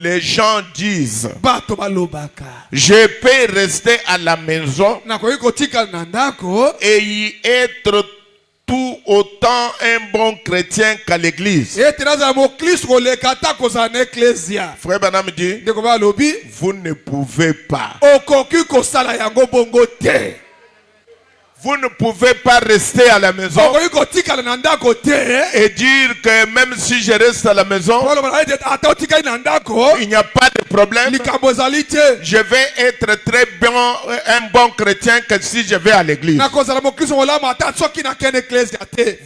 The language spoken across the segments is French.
Les gens disent, je peux rester à la maison et y être tout autant un bon chrétien qu'à l'église. Frère Branham dit, vous ne pouvez pas. Vous ne pouvez pas rester à la maison et dire que même si je reste à la maison, il n'y a pas de problème. Je vais être très bien, un bon chrétien que si je vais à l'église.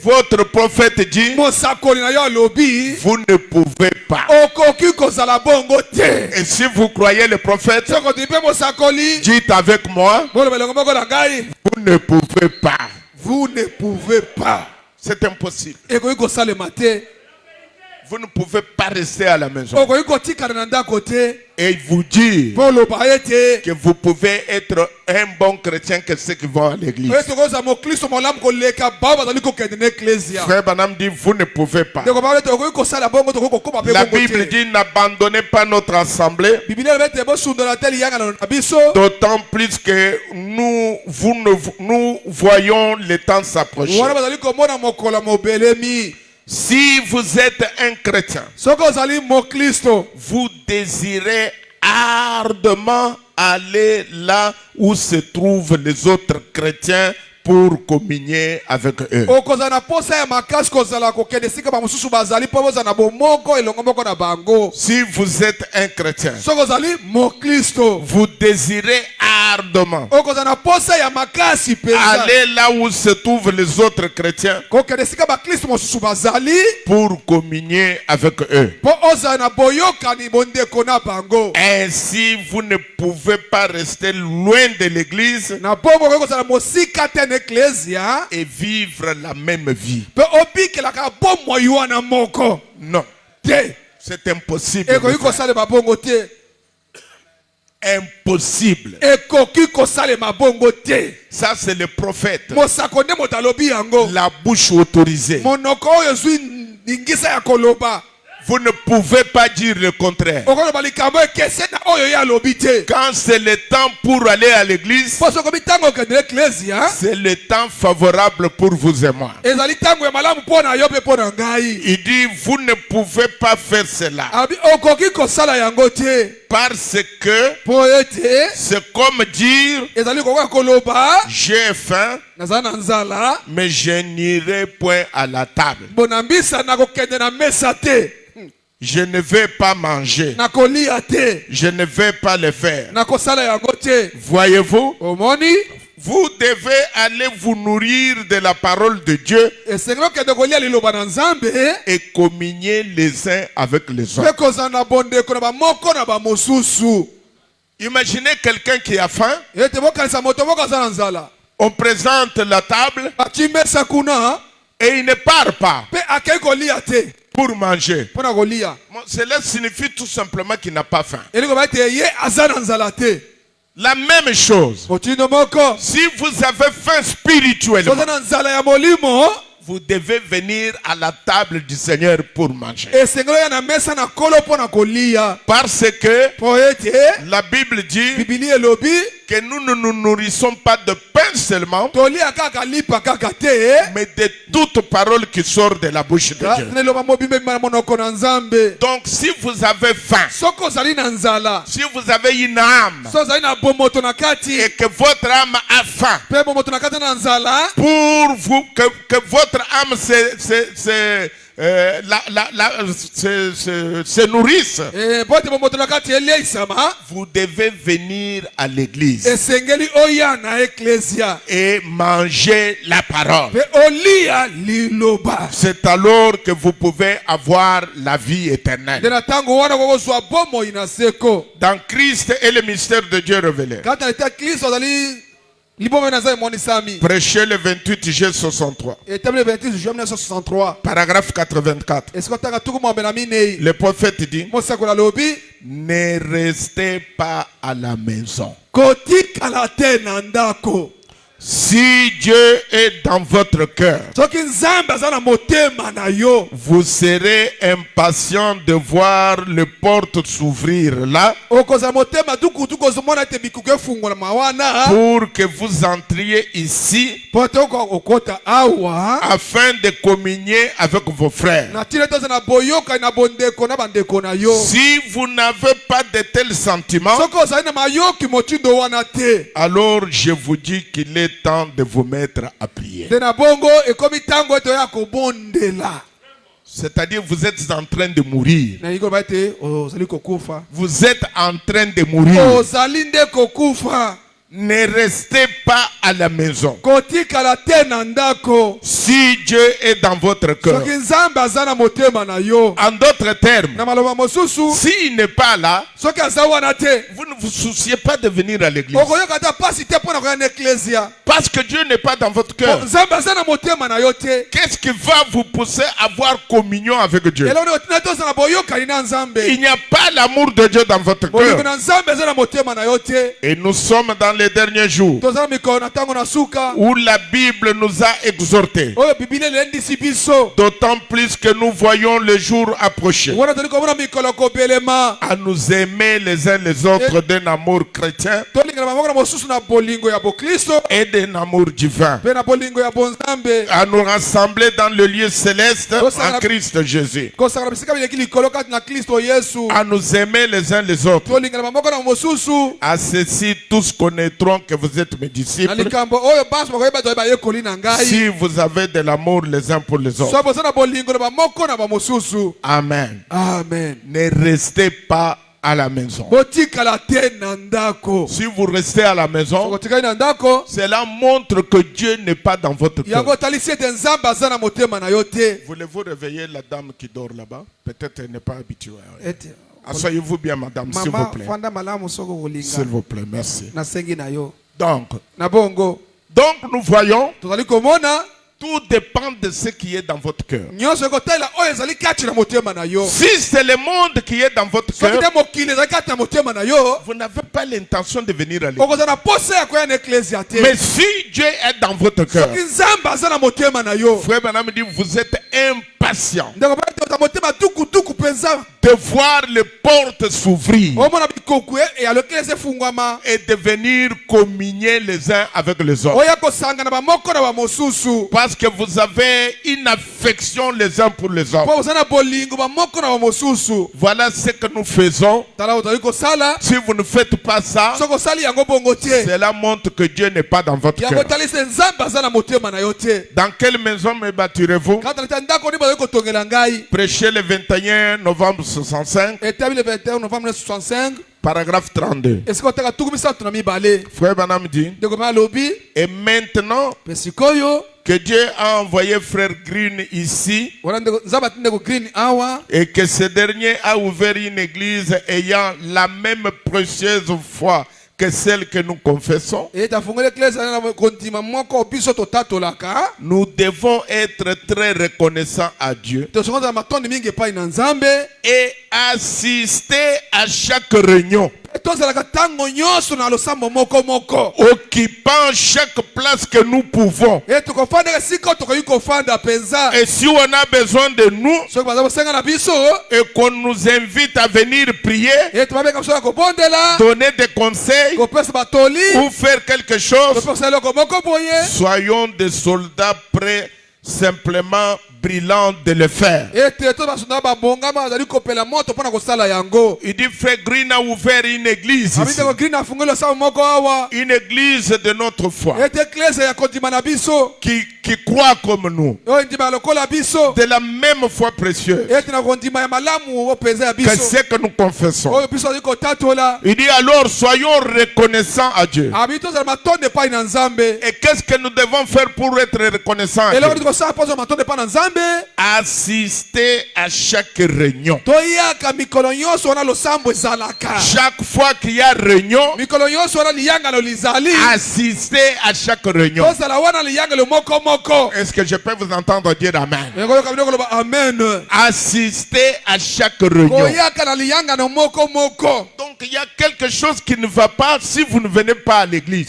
Votre prophète dit, vous ne pouvez pas. Et si vous croyez le prophète, dites avec moi, vous ne pouvez pas. Vous ne pouvez pas. C'est impossible. Vous ne pouvez pas rester à la maison et vous dire que vous pouvez être un bon chrétien que ceux qui vont à l'église. Frère Branham dit, vous ne pouvez pas. La Bible dit, n'abandonnez pas notre assemblée. D'autant plus que nous voyons le temps s'approcher. Si vous êtes un chrétien, vous désirez ardemment aller là où se trouvent les autres chrétiens pour communier avec eux. Si vous êtes un chrétien, vous désirez ardemment aller là où se trouvent les autres chrétiens pour communier avec eux. Ainsi, vous ne pouvez pas rester loin de l'église et vivre la même vie. Non, c'est impossible. Impossible. Ça, c'est le prophète. La bouche autorisée. Vous ne pouvez pas dire le contraire. Quand c'est le temps pour aller à l'église, c'est le temps favorable pour vous et moi. Il dit, vous ne pouvez pas faire cela. Parce que c'est comme dire, j'ai faim, mais je n'irai point à la table. Je ne vais pas manger. Je ne vais pas le faire. Voyez-vous? Vous devez aller vous nourrir de la parole de Dieu et communier les uns avec les autres. Imaginez quelqu'un qui a faim. On présente la table et il ne part pas pour manger. Cela signifie tout simplement qu'il n'a pas faim. La même chose. Si vous avez faim spirituellement, vous devez venir à la table du Seigneur pour manger. Parce que la Bible dit que nous ne nous nourrissons pas de pain seulement, mais de toute parole qui sort de la bouche de Dieu. Donc si vous avez faim, si vous avez une âme et que votre âme a faim, pour vous que votre âme se nourrisse, vous devez venir à l'église et manger la parole. C'est alors que vous pouvez avoir la vie éternelle. Dans Christ et le mystère de Dieu révélé. Prêchez le 28 juillet 63. Paragraphe 84. Le prophète dit, ne restez pas à la maison. Si Dieu est dans votre cœur, vous serez impatient de voir les portes s'ouvrir là pour que vous entriez ici afin de communier avec vos frères. Si vous n'avez pas de tels sentiments, alors je vous dis qu'il est temps de vous mettre à prier. C'est-à-dire vous êtes en train de mourir. Vous êtes en train de mourir. Ne restez pas à la maison. Si Dieu est dans votre cœur, en d'autres termes, s'il n'est pas là, vous ne vous souciez pas de venir à l'église. Parce que Dieu n'est pas dans votre cœur. Qu'est-ce qui va vous pousser à avoir communion avec Dieu? Il n'y a pas l'amour de Dieu dans votre cœur. Et nous sommes dans les derniers jours où la Bible nous a exhortés, d'autant plus que nous voyons le jour approcher, à nous aimer les uns les autres d'un amour chrétien et d'un amour divin, à nous rassembler dans le lieu céleste en Christ Jésus, à nous aimer les uns les autres. À ceci tous connaîtront que vous êtes mes disciples si vous avez de l'amour les uns pour les autres. Amen. Amen. Ne restez pas à la maison. Si vous restez à la maison, cela montre que Dieu n'est pas dans votre cœur. Voulez-vous réveiller la dame qui dort là-bas? Peut-être elle n'est pas habituée. Asseyez-vous bien, madame, s'il vous plaît. S'il vous plaît, merci. Donc, nous voyons, tout dépend de ce qui est dans votre cœur. Si c'est le monde qui est dans votre cœur, vous n'avez pas l'intention de venir à l'église. Mais si Dieu est dans votre cœur, frère Branham dit, vous êtes impatient de voir les portes s'ouvrir et de venir communier les uns avec les autres. Parce que vous avez une affection les uns pour les autres. Voilà ce que nous faisons. Si vous ne faites pas ça, cela montre que Dieu n'est pas dans votre cœur. Dans quelle maison me bâtirez-vous? Prêchez le 21 novembre 65. Paragraphe 32. Frère Branham dit, et maintenant que Dieu a envoyé frère Green ici et que ce dernier a ouvert une église ayant la même précieuse foi que celle que nous confessons, nous devons être très reconnaissants à Dieu et assister à chaque réunion, occupant chaque place que nous pouvons. Et si on a besoin de nous et qu'on nous invite à venir prier, donner des conseils ou faire quelque chose, soyons des soldats prêts, simplement brillants de le faire. Il dit, frère Green a ouvert une église ici. Une église de notre foi qui croit comme nous, de la même foi précieuse que ce que nous confessons. Il dit, alors soyons reconnaissants à Dieu. Et qu'est-ce que nous devons faire pour être reconnaissants à Dieu? Assister à chaque réunion. Chaque fois qu'il y a réunion, assister à chaque réunion. Est-ce que je peux vous entendre dire Amen? Amen. Assister à chaque réunion. Donc il y a quelque chose qui ne va pas si vous ne venez pas à l'église.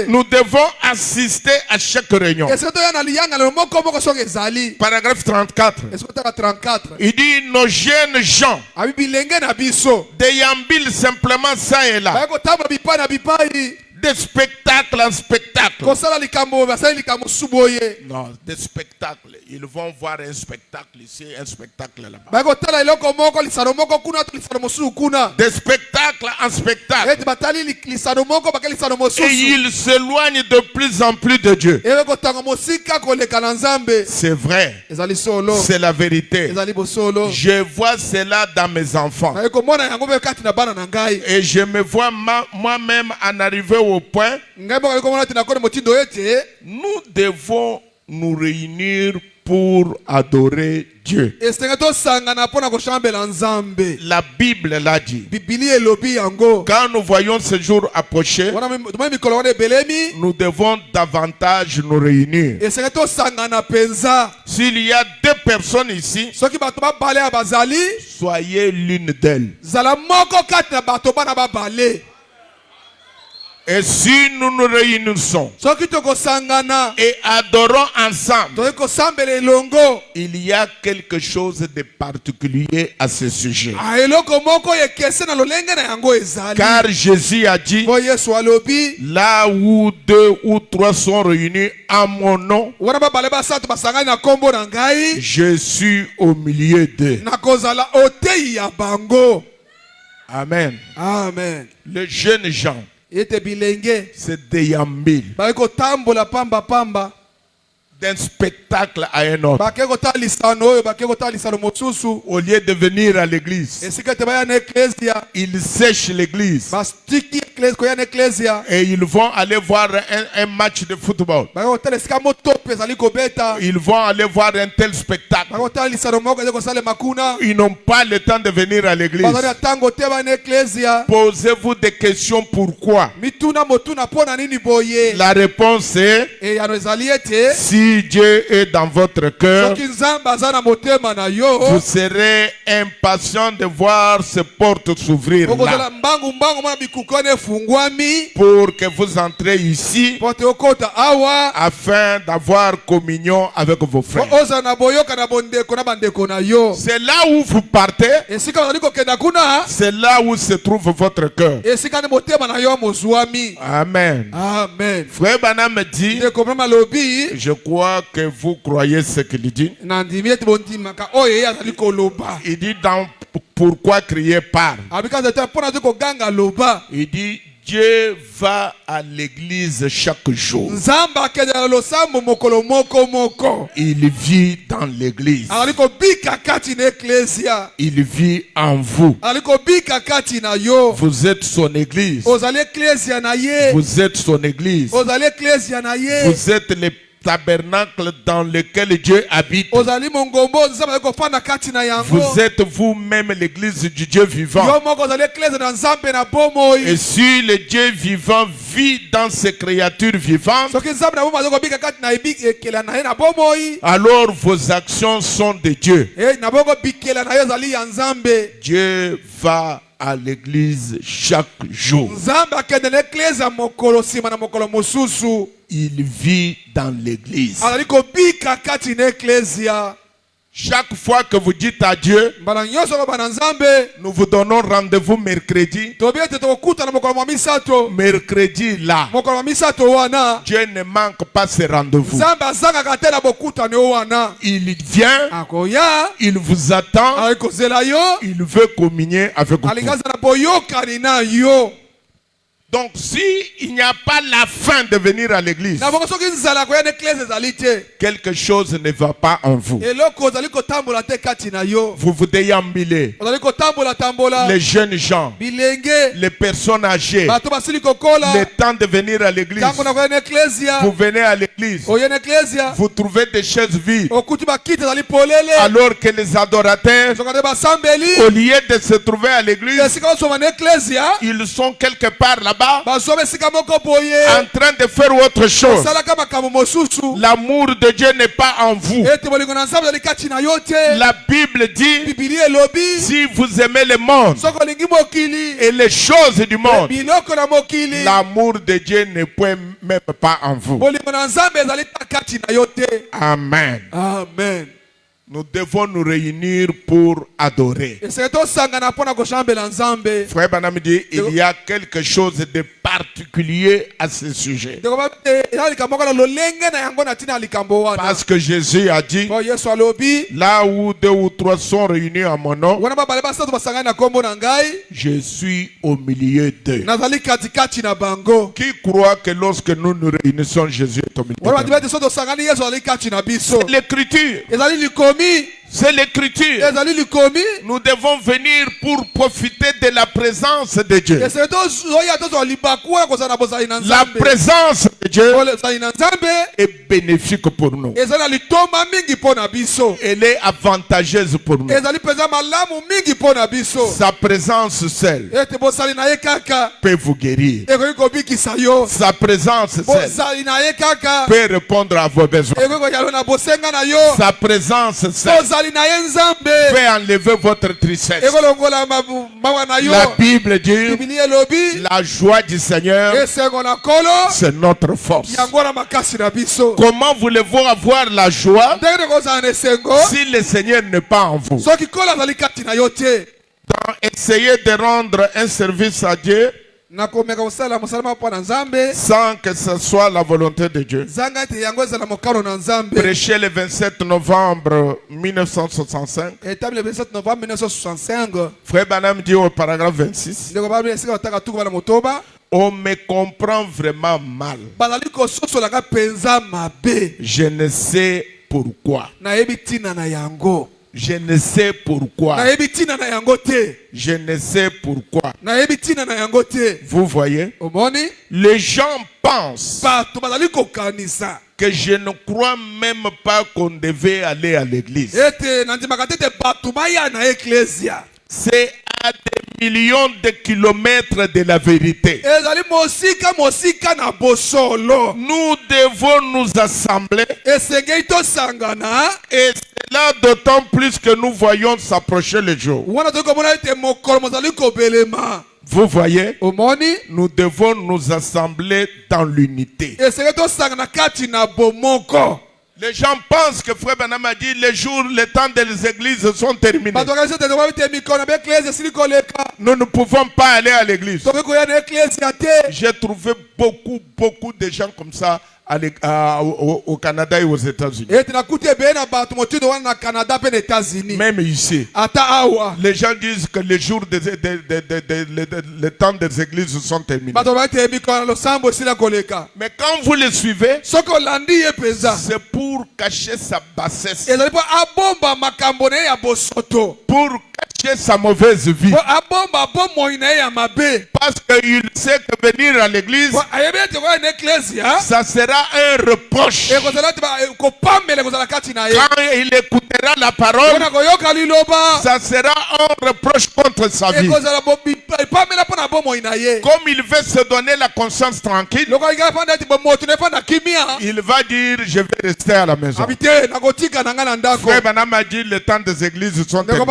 Nous devons assister à chaque réunion. Paragraphe 34. Il dit nos jeunes gens déambulent simplement ça et là, de spectacle en spectacle. Non, des spectacles. Ils vont voir un spectacle ici, un spectacle là-bas. Des spectacles en spectacle. Et ils s'éloignent de plus en plus de Dieu. C'est vrai. C'est la vérité. Je vois cela dans mes enfants. Et je me vois moi-même en arriver au point, nous devons nous réunir pour adorer Dieu. La Bible l'a dit. Quand nous voyons ce jour approcher, nous devons davantage nous réunir. S'il y a 2 personnes ici, soyez l'une d'elles. Et si nous nous réunissons et adorons ensemble, il y a quelque chose de particulier à ce sujet. Car Jésus a dit, là où 2 ou 3 sont réunis en mon nom, je suis au milieu d'eux. Amen. Amen. Les jeunes gens se déambulent d'un spectacle à un autre. Au lieu de venir à l'église, ils sèchent l'église et ils vont aller voir un match de football. Ils vont aller voir un tel spectacle. Ils n'ont pas le temps de venir à l'église. Posez-vous des questions pourquoi. La réponse est si Dieu est dans votre cœur, vous serez impatient de voir ces portes s'ouvrir là, pour que vous entrez ici afin d'avoir communion avec vos frères. C'est là où vous partez, c'est là où se trouve votre cœur. Amen. Amen. Frère Branham me dit, je crois que vous croyez ce qu'il dit. Il dit pourquoi crier parle. Il dit Dieu va à l'église chaque jour. Il vit dans l'église. Il vit en vous. Vous êtes son église. Vous êtes son église. Vous êtes les tabernacle dans lequel Dieu habite. Vous êtes vous-même l'église du Dieu vivant. Et si le Dieu vivant vit dans ses créatures vivantes, alors vos actions sont de Dieu. Dieu va à l'église chaque jour. Il vit dans l'église. Chaque fois que vous dites à Dieu, nous vous donnons rendez-vous mercredi. Mercredi là, Dieu ne manque pas ce rendez-vous. Il vient, il vous attend, il veut communier avec vous. Donc si il n'y a pas la fin de venir à l'église, quelque chose ne va pas en vous. Vous vous déambulez. Les jeunes gens, les personnes âgées, le temps de venir à l'église. Vous venez à l'église, vous trouvez des chaises vides, alors que les adorateurs, au lieu de se trouver à l'église, ils sont quelque part là-bas là-bas, en train de faire autre chose. L'amour de Dieu n'est pas en vous. La Bible dit, si vous aimez le monde et les choses du monde, l'amour de Dieu ne peut même pas en vous. Amen. Amen. Nous devons nous réunir pour adorer. Frère Branham dit, il y a quelque chose de particulier à ce sujet. Parce que Jésus a dit, là où 2 ou 3 sont réunis en mon nom, je suis au milieu d'eux. Qui croit que lorsque nous nous réunissons, Jésus est au milieu d'eux? C'est l'écriture. C'est l'écriture. Nous devons venir pour profiter de la présence de Dieu. La présence de Dieu est bénéfique pour nous. Elle est avantageuse pour nous. Sa présence seule peut vous guérir. Sa présence seule peut répondre à vos besoins. Sa présence seule peut enlever votre tristesse. La Bible dit, la joie du Seigneur, c'est notre force. Comment voulez-vous avoir la joie si le Seigneur n'est pas en vous? Donc, essayez de rendre un service à Dieu sans que ce soit la volonté de Dieu. Prêché le 27 novembre 1965. Frère Branham dit au paragraphe 26, on me comprend vraiment mal. Je ne sais pourquoi. Je ne sais pourquoi. Je ne sais pourquoi. Vous voyez, les gens pensent que je ne crois même pas qu'on devait aller à l'église. C'est à des millions de kilomètres de la vérité. Nous devons nous assembler. Et cela d'autant plus que nous voyons s'approcher le jour. Vous voyez, nous devons nous assembler dans l'unité. Les gens pensent que Frère Branham a dit les jours, les temps des églises sont terminés. Nous ne pouvons pas aller à l'église. J'ai trouvé beaucoup de gens comme ça au Canada et aux États-Unis. Même ici, les gens disent que les jours les temps des églises sont terminés. Mais quand vous les suivez, c'est pour cacher sa bassesse, pour cacher sa mauvaise vie, parce qu'il sait que venir à l'église, ça sera un reproche. Quand il écoutera la parole, ça sera un reproche contre sa vie. Comme il veut se donner la conscience tranquille, il va dire je vais rester à la maison. Frère Branham a dit les temps des églises sont terminés.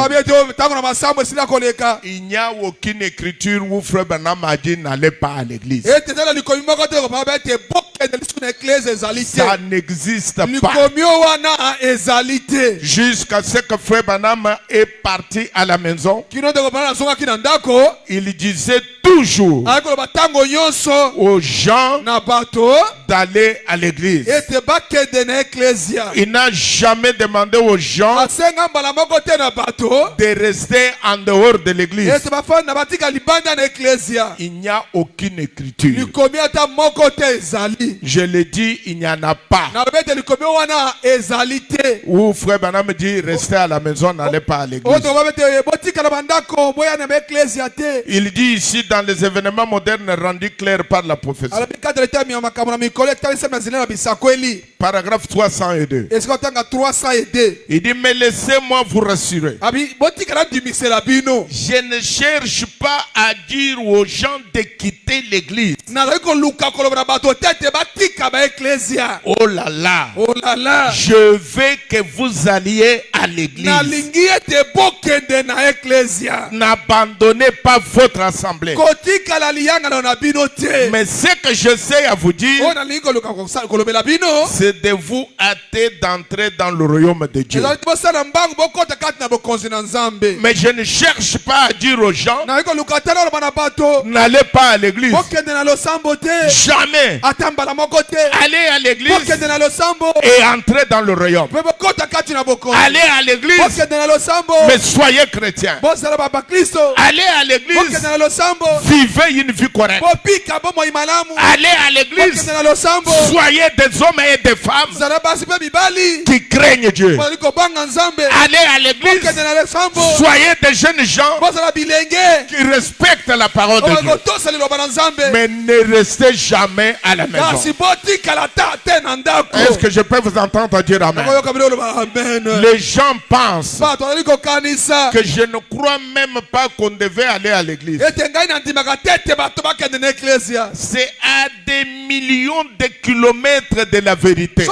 Il n'y a aucune écriture où Frère Branham a dit n'allez pas à l'église. Ça n'existe pas. Jusqu'à ce que Frère Branham est parti à la maison, il disait toujours aux gens d'aller à l'église. Il n'a jamais demandé aux gens de rester en dehors de l'église. Il n'y a aucune écriture. Je le dis, il n'y en a pas. Où Frère Branham dit restez à la maison, n'allez pas à l'église. Il dit ici dans dans les événements modernes rendus clairs par la prophétie. Paragraphe 302. Il dit, mais laissez-moi vous rassurer. Je ne cherche pas à dire aux gens de quitter l'église. Oh là là. Oh là là. Je veux que vous alliez à l'église. N'abandonnez pas votre assemblée. Mais ce que je sais à vous dire, c'est de vous hâter d'entrer dans le royaume de Dieu. Mais je ne cherche pas à dire aux gens, n'allez pas à l'église. Jamais. Allez à l'église et entrez dans le royaume. Allez à l'église, mais soyez chrétien. Allez à l'église, vivez une vie correcte. Allez à l'église, soyez des hommes et des femmes qui craignent Dieu. Allez à l'église, soyez des jeunes gens qui respectent la parole de Dieu. Mais ne restez jamais à la maison. Est-ce que je peux vous entendre dire amen? Les gens pensent que je ne crois même pas qu'on devait aller à l'église. C'est à des millions de kilomètres de la vérité.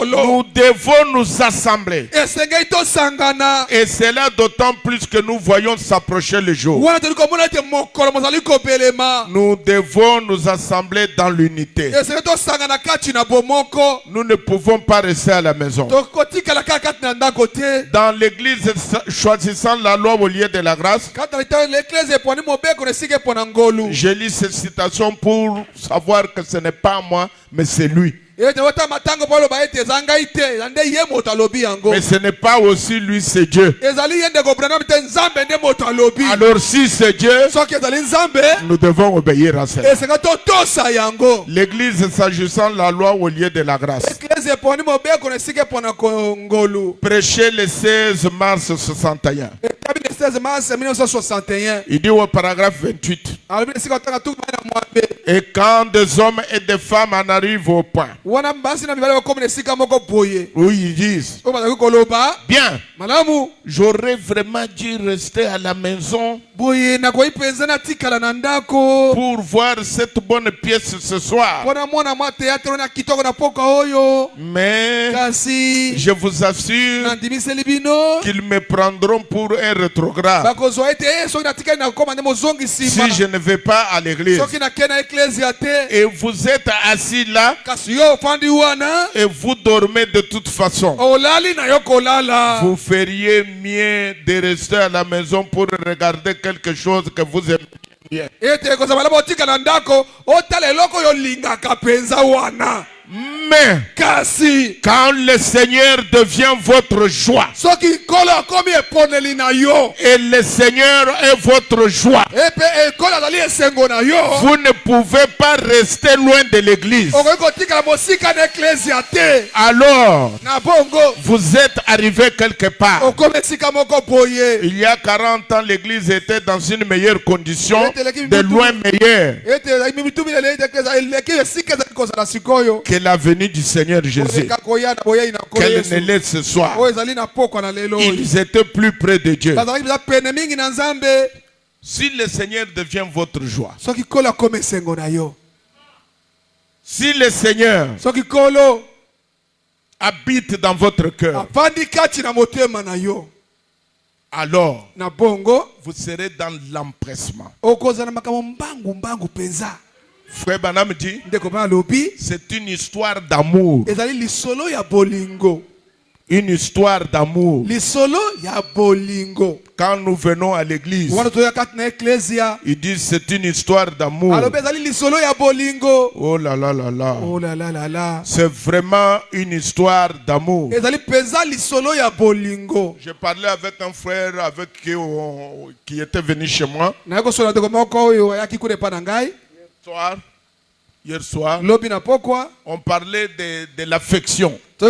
Nous devons nous assembler. Et c'est là d'autant plus que nous voyons s'approcher le jour. Nous devons nous assembler dans l'unité. Nous ne pouvons pas rester à la maison. Dans l'église, choisissant la loi au lieu de la grâce, je lis cette citation pour savoir que ce n'est pas moi, mais c'est lui. Mais ce n'est pas aussi lui, c'est Dieu. Alors si c'est Dieu, nous devons obéir à cela. L'église s'agissant de la loi au lieu de la grâce. Prêché le 16 mars 61. Il dit au paragraphe 28. Et quand des hommes et des femmes en arrivent au point où ils disent, bien, j'aurais vraiment dû rester à la maison pour voir cette bonne pièce ce soir. Mais je vous assure qu'ils me prendront pour un rétrograde si je ne vais pas à l'église. Et vous êtes assis là et vous dormez de toute façon. Vous feriez mieux de rester à la maison pour regarder quelque chose que vous aimez bien. Mais quand le Seigneur devient votre joie et le Seigneur est votre joie, vous ne pouvez pas rester loin de l'église. Alors vous êtes arrivé quelque part. Il y a 40 ans, l'église était dans une meilleure condition, de loin meilleure que la venue du Seigneur Jésus. Qu'elle ne l'est ce soir. Ils étaient plus près de Dieu. Si le Seigneur devient votre joie, si le Seigneur habite dans votre cœur, alors vous serez dans l'empressement. Frère Branham dit, c'est une histoire d'amour. Une histoire d'amour. Quand nous venons à l'église, ils disent c'est une histoire d'amour. Oh là là là là. C'est vraiment une histoire d'amour. J'ai parlé avec un frère qui était venu chez moi. Hier soir, on parlait de l'affection. De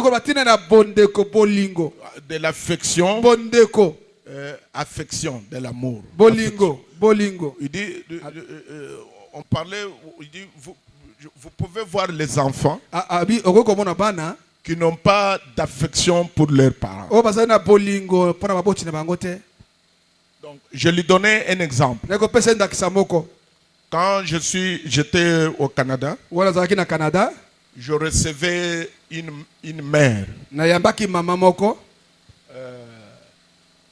l'affection affection, de l'amour. Bolingo, bolingo. Il dit, on parlait, il dit, vous pouvez voir les enfants qui n'ont pas d'affection pour leurs parents. Donc, je lui donnais un exemple. Quand j'étais au Canada, je recevais une mère.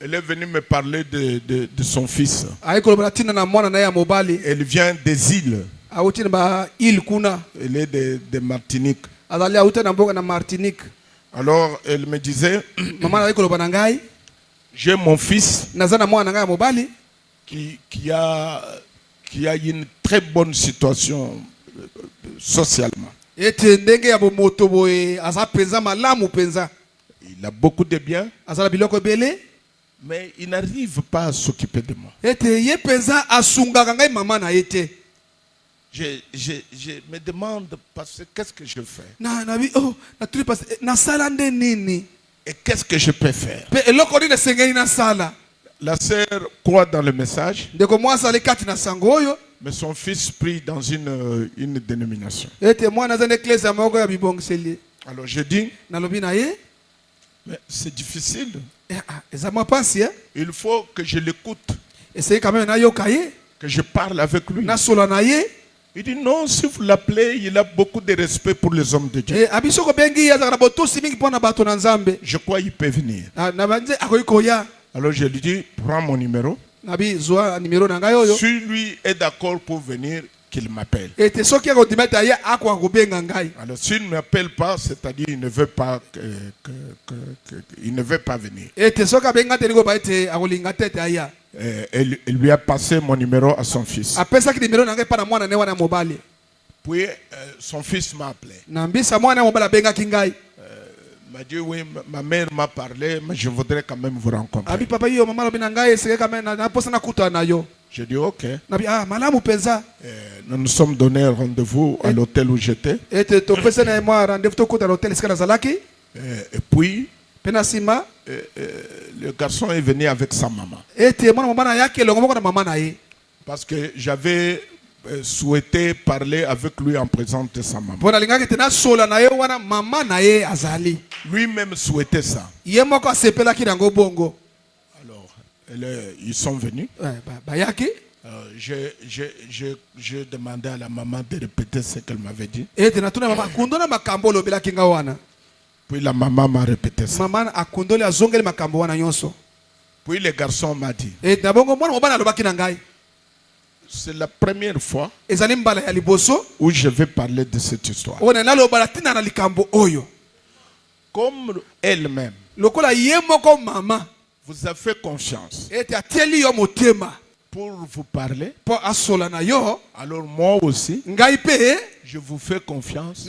Elle est venue me parler de son fils. Elle vient des îles. Elle est de Martinique. Alors elle me disait, j'ai mon fils qui a une très bonne situation socialement. Il a beaucoup de biens, mais il n'arrive pas à s'occuper de moi. Je me demande qu'est-ce que je fais. Et qu'est-ce que je peux faire. La sœur croit dans le message, mais son fils prie dans une dénomination. Alors je dis, mais c'est difficile. Il faut que je l'écoute, que je parle avec lui. Il dit non, si vous l'appelez, il a beaucoup de respect pour les hommes de Dieu. Je crois qu'il peut venir. Alors je lui dis, prends mon numéro. Si lui est d'accord pour venir, qu'il m'appelle. Alors s'il ne m'appelle pas, c'est-à-dire qu'il ne veut pas il ne veut pas venir. Elle lui a passé mon numéro à son fils. Puis son fils m'a appelé. M'a dit oui, ma mère m'a parlé, mais je voudrais quand même vous rencontrer. J'ai dit ok. Nous nous sommes donné un rendez-vous à l'hôtel où j'étais. Et puis le garçon est venu avec sa maman. Parce que j'avais souhaité parler avec lui en présence de sa maman. Lui-même souhaitait ça. Alors, ils sont venus. J'ai demandé à la maman de répéter ce qu'elle m'avait dit. Puis la maman m'a répété ça. Puis le garçon m'a dit, c'est la première fois où je vais parler de cette histoire. Comme elle-même vous a fait confiance pour vous parler, alors moi aussi je vous fais confiance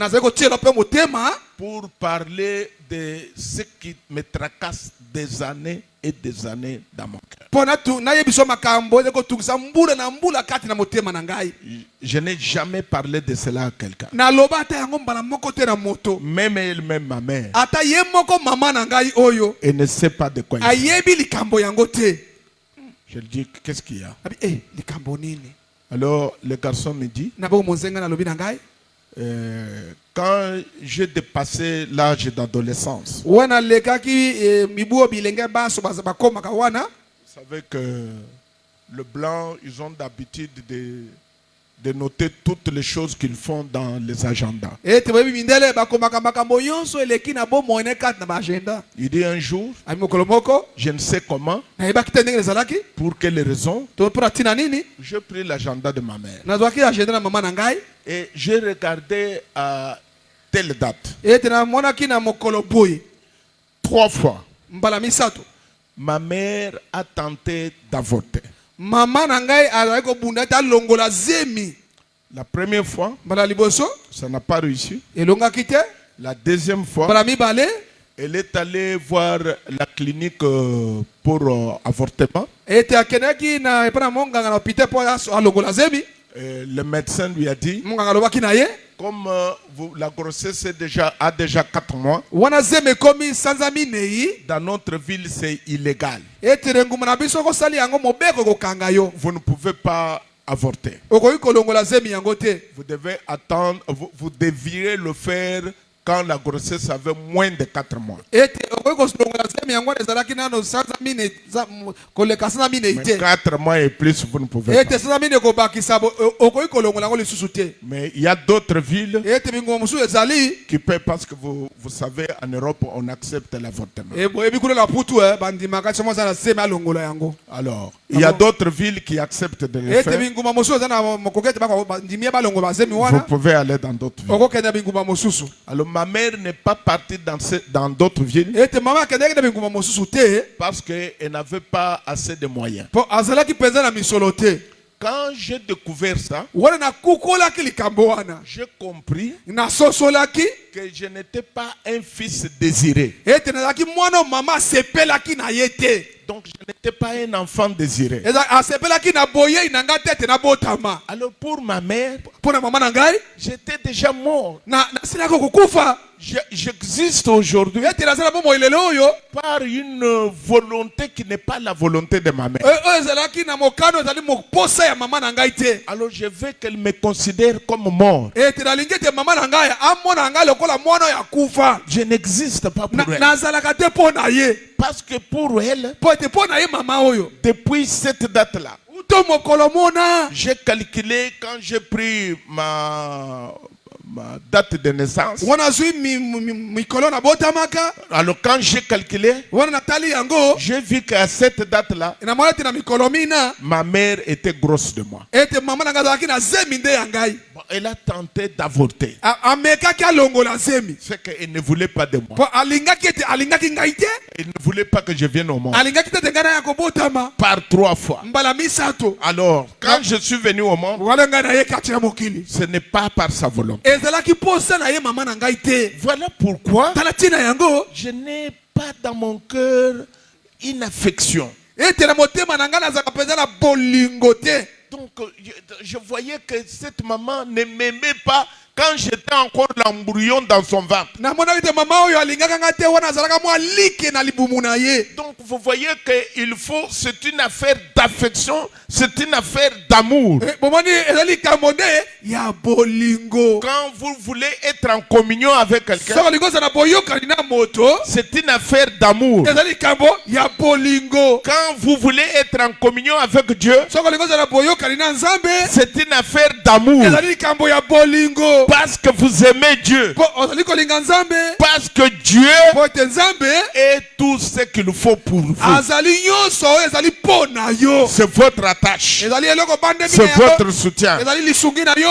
pour parler de ce qui me tracasse des années et des années dans mon cœur. Je n'ai jamais parlé de cela à quelqu'un. Même elle-même, ma mère, elle ne sait pas de quoi il s'agit. Je lui dis, qu'est-ce qu'il y a? Alors le garçon me dit, quand j'ai dépassé l'âge d'adolescence, vous savez que le blanc, ils ont d'habitude de noter toutes les choses qu'ils font dans les agendas. Il dit un jour, je ne sais comment, pour quelle raison, j'ai pris l'agenda de ma mère et j'ai regardé à telle date. 3 fois, ma mère a tenté d'avorter. La première fois, ça n'a pas réussi. La deuxième fois, elle est allée voir la clinique pour avortement. Le médecin lui a dit, comme la grossesse a déjà 4 mois, dans notre ville, c'est illégal. Vous ne pouvez pas avorter. Vous devez attendre, vous devriez le faire quand la grossesse avait moins de 4 mois. Mais 4 mois et plus, vous ne pouvez pas. Mais il y a d'autres villes qui peuvent, parce que vous savez, en Europe, on accepte l'avortement. Alors, il y a d'autres villes qui acceptent de le faire. Vous pouvez aller dans d'autres villes. Alors, ma mère n'est pas partie dans d'autres villes parce qu'elle n'avait pas assez de moyens. Quand j'ai découvert ça, j'ai compris que je n'étais pas un fils désiré. Donc je n'étais pas un enfant désiré. Alors pour ma mère, j'étais déjà mort. J'existe aujourd'hui par une volonté qui n'est pas la volonté de ma mère. Alors je veux qu'elle me considère comme mort. Je n'existe pas pour elle. Parce que pour elle, depuis cette date-là, j'ai calculé quand j'ai pris ma date de naissance. Alors quand j'ai calculé, j'ai vu qu'à cette date-là, ma mère était grosse de moi. Bon, elle a tenté d'avorter. C'est qu'elle ne voulait pas de moi. Elle ne voulait pas que je vienne au monde. Par 3 fois. Alors, quand je suis venu au monde, ce n'est pas par sa volonté. Voilà pourquoi je n'ai pas dans mon cœur une affection. Donc je voyais que cette maman ne m'aimait pas quand j'étais encore l'embryon dans son ventre. Donc vous voyez qu'il faut, c'est une affaire d'affection, c'est une affaire d'amour. Quand vous voulez être en communion avec quelqu'un, c'est une affaire d'amour. Quand vous voulez être en communion avec Dieu, c'est une affaire d'amour. Parce que vous aimez Dieu. Parce que Dieu est tout ce qu'il faut pour vous. C'est votre attache. C'est votre soutien.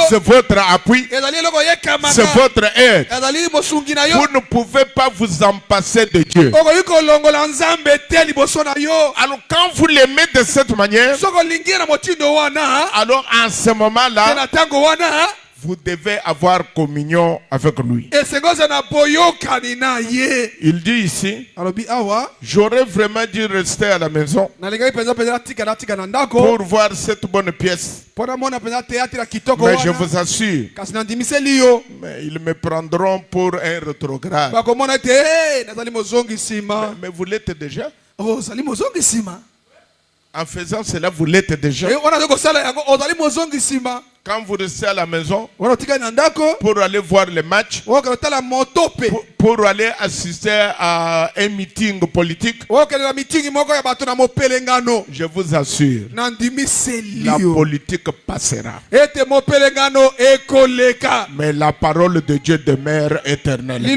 C'est votre appui. C'est votre aide. Vous ne pouvez pas vous en passer de Dieu. Alors quand vous l'aimez de cette manière, alors en ce moment-là, vous devez avoir communion avec lui. Il dit ici, j'aurais vraiment dû rester à la maison pour voir cette bonne pièce. Mais je vous assure, mais ils me prendront pour un rétrograde. Mais vous l'êtes déjà. En faisant cela, vous l'êtes déjà. Quand vous restez à la maison pour aller voir les matchs, pour aller assister à un meeting politique, je vous assure, la politique passera. Mais la parole de Dieu demeure éternellement.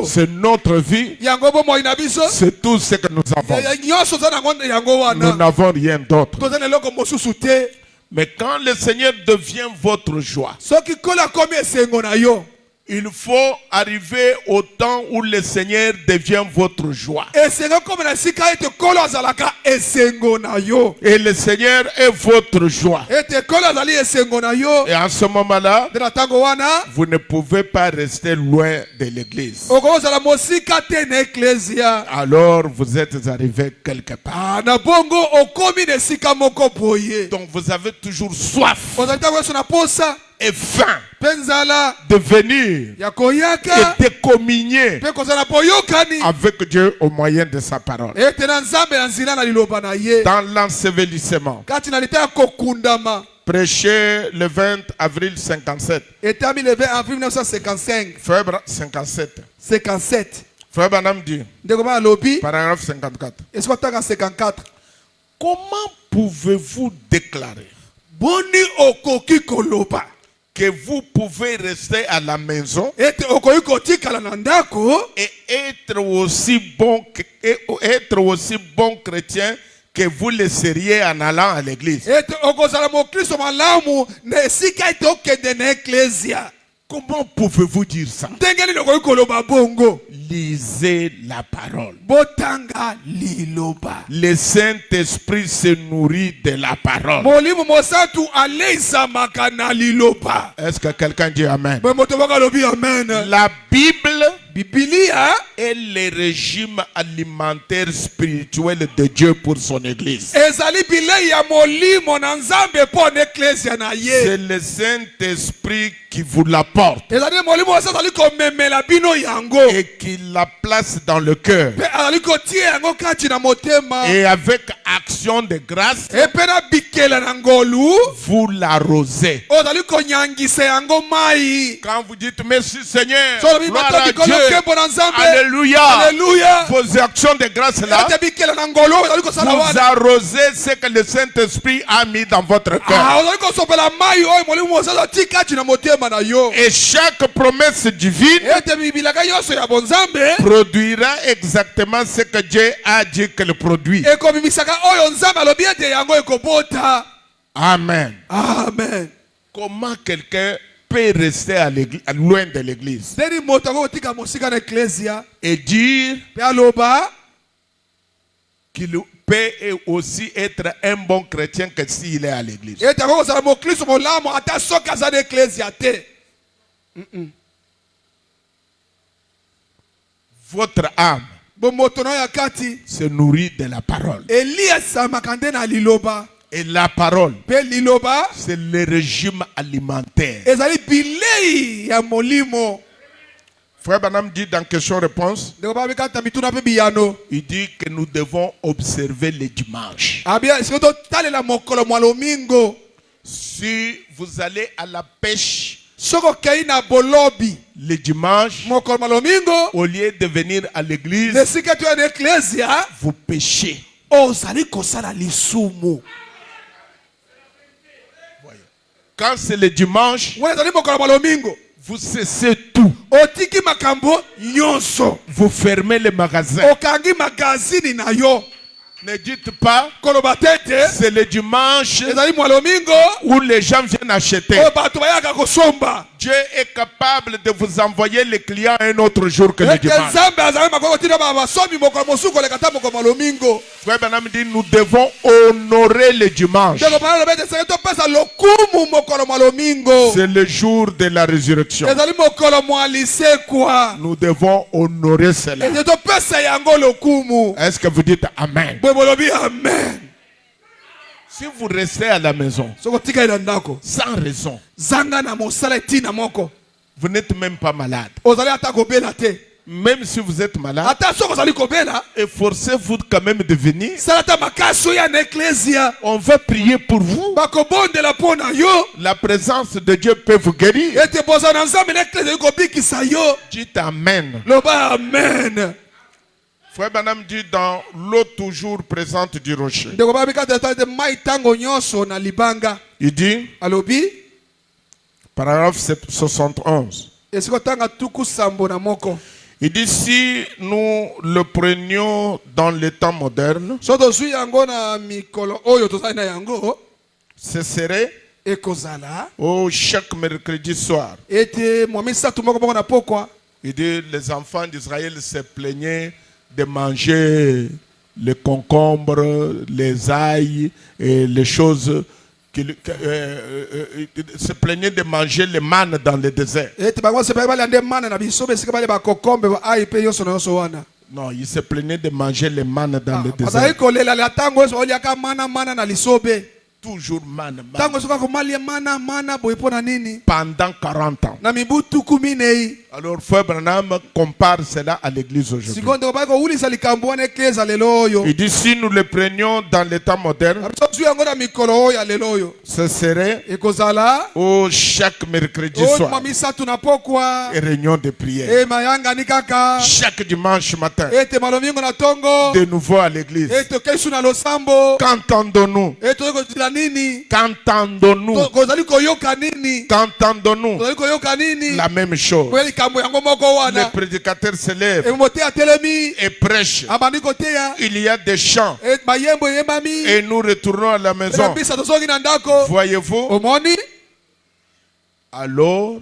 C'est notre vie. C'est tout ce que nous avons. Nous n'avons rien d'autre. Mais quand le Seigneur devient votre joie, Il faut arriver au temps où le Seigneur devient votre joie. Et le Seigneur est votre joie. Et en ce moment-là, vous ne pouvez pas rester loin de l'église. Alors vous êtes arrivé quelque part. Donc vous avez toujours soif et faim de venir et de communier avec Dieu au moyen de sa parole. Dans l'ensevelissement, prêché le 20 avril 57. Février 57. Frère Branham dit, paragraphe 54. Comment pouvez-vous déclarer que vous pouvez rester à la maison et être aussi bon chrétien que vous le seriez en allant à l'église? Comment pouvez-vous dire ça? Lisez la parole. Le Saint-Esprit se nourrit de la parole. Est-ce que quelqu'un dit Amen? La Bible est le régime alimentaire spirituel de Dieu pour son église. C'est le Saint-Esprit qui vous l'apporte et qui la place dans le cœur. Et avec action de grâce, vous l'arrosez. Quand vous dites merci Seigneur, gloire à Dieu, alléluia, vos actions de grâce là, vous arrosez ce que le Saint-Esprit a mis dans votre cœur. Et chaque promesse divine produira exactement ce que Dieu a dit qu'elle produit. Amen. Amen. Comment quelqu'un peut rester loin de l'église et dire qu'il peut aussi être un bon chrétien que s'il est à l'église? Votre âme se nourrit de la parole. Et la parole, c'est le régime alimentaire. Frère Branham dit dans question-réponse, il dit que nous devons observer les dimanches. Si vous allez à la pêche le dimanche, au lieu de venir à l'église, vous pêchez. Quand c'est le dimanche, vous cessez tout. Vous fermez les magasins. Ne dites pas c'est le dimanche où les gens viennent acheter. Dieu est capable de vous envoyer les clients un autre jour que le dimanche. Frère Branham dit nous devons honorer le dimanche. C'est le jour de la résurrection. Nous devons honorer cela. Est-ce que vous dites Amen? Amen. Si vous restez à la maison sans raison, vous n'êtes même pas malade. Même si vous êtes malade, efforcez-vous quand même de venir. On va prier pour vous. La présence de Dieu peut vous guérir. Dites Amen. Amen. Frère Branham dit dans l'eau toujours présente du rocher. Il dit, paragraphe 71. Il dit si nous le prenions dans le temps moderne, ce serait Oh, chaque mercredi soir. Il dit les enfants d'Israël se plaignaient de manger les concombres, les ail et les choses se plaignaient de manger les mannes dans le désert. Non, il se plaignait de manger les mannes dans le désert. Toujours manne. Pendant 40 ans. Alors, Frère Branham compare cela à l'église aujourd'hui. Il dit si nous le prenions dans l'état moderne, ce serait chaque mercredi soir et réunion de prière. Chaque dimanche matin, de nouveau à l'église. Qu'entendons-nous? Qu'entendons-nous? Qu'entendons-nous? La même chose. Le prédicateur se lève et prêche. Il y a des chants et nous retournons à la maison. Voyez-vous? Alors,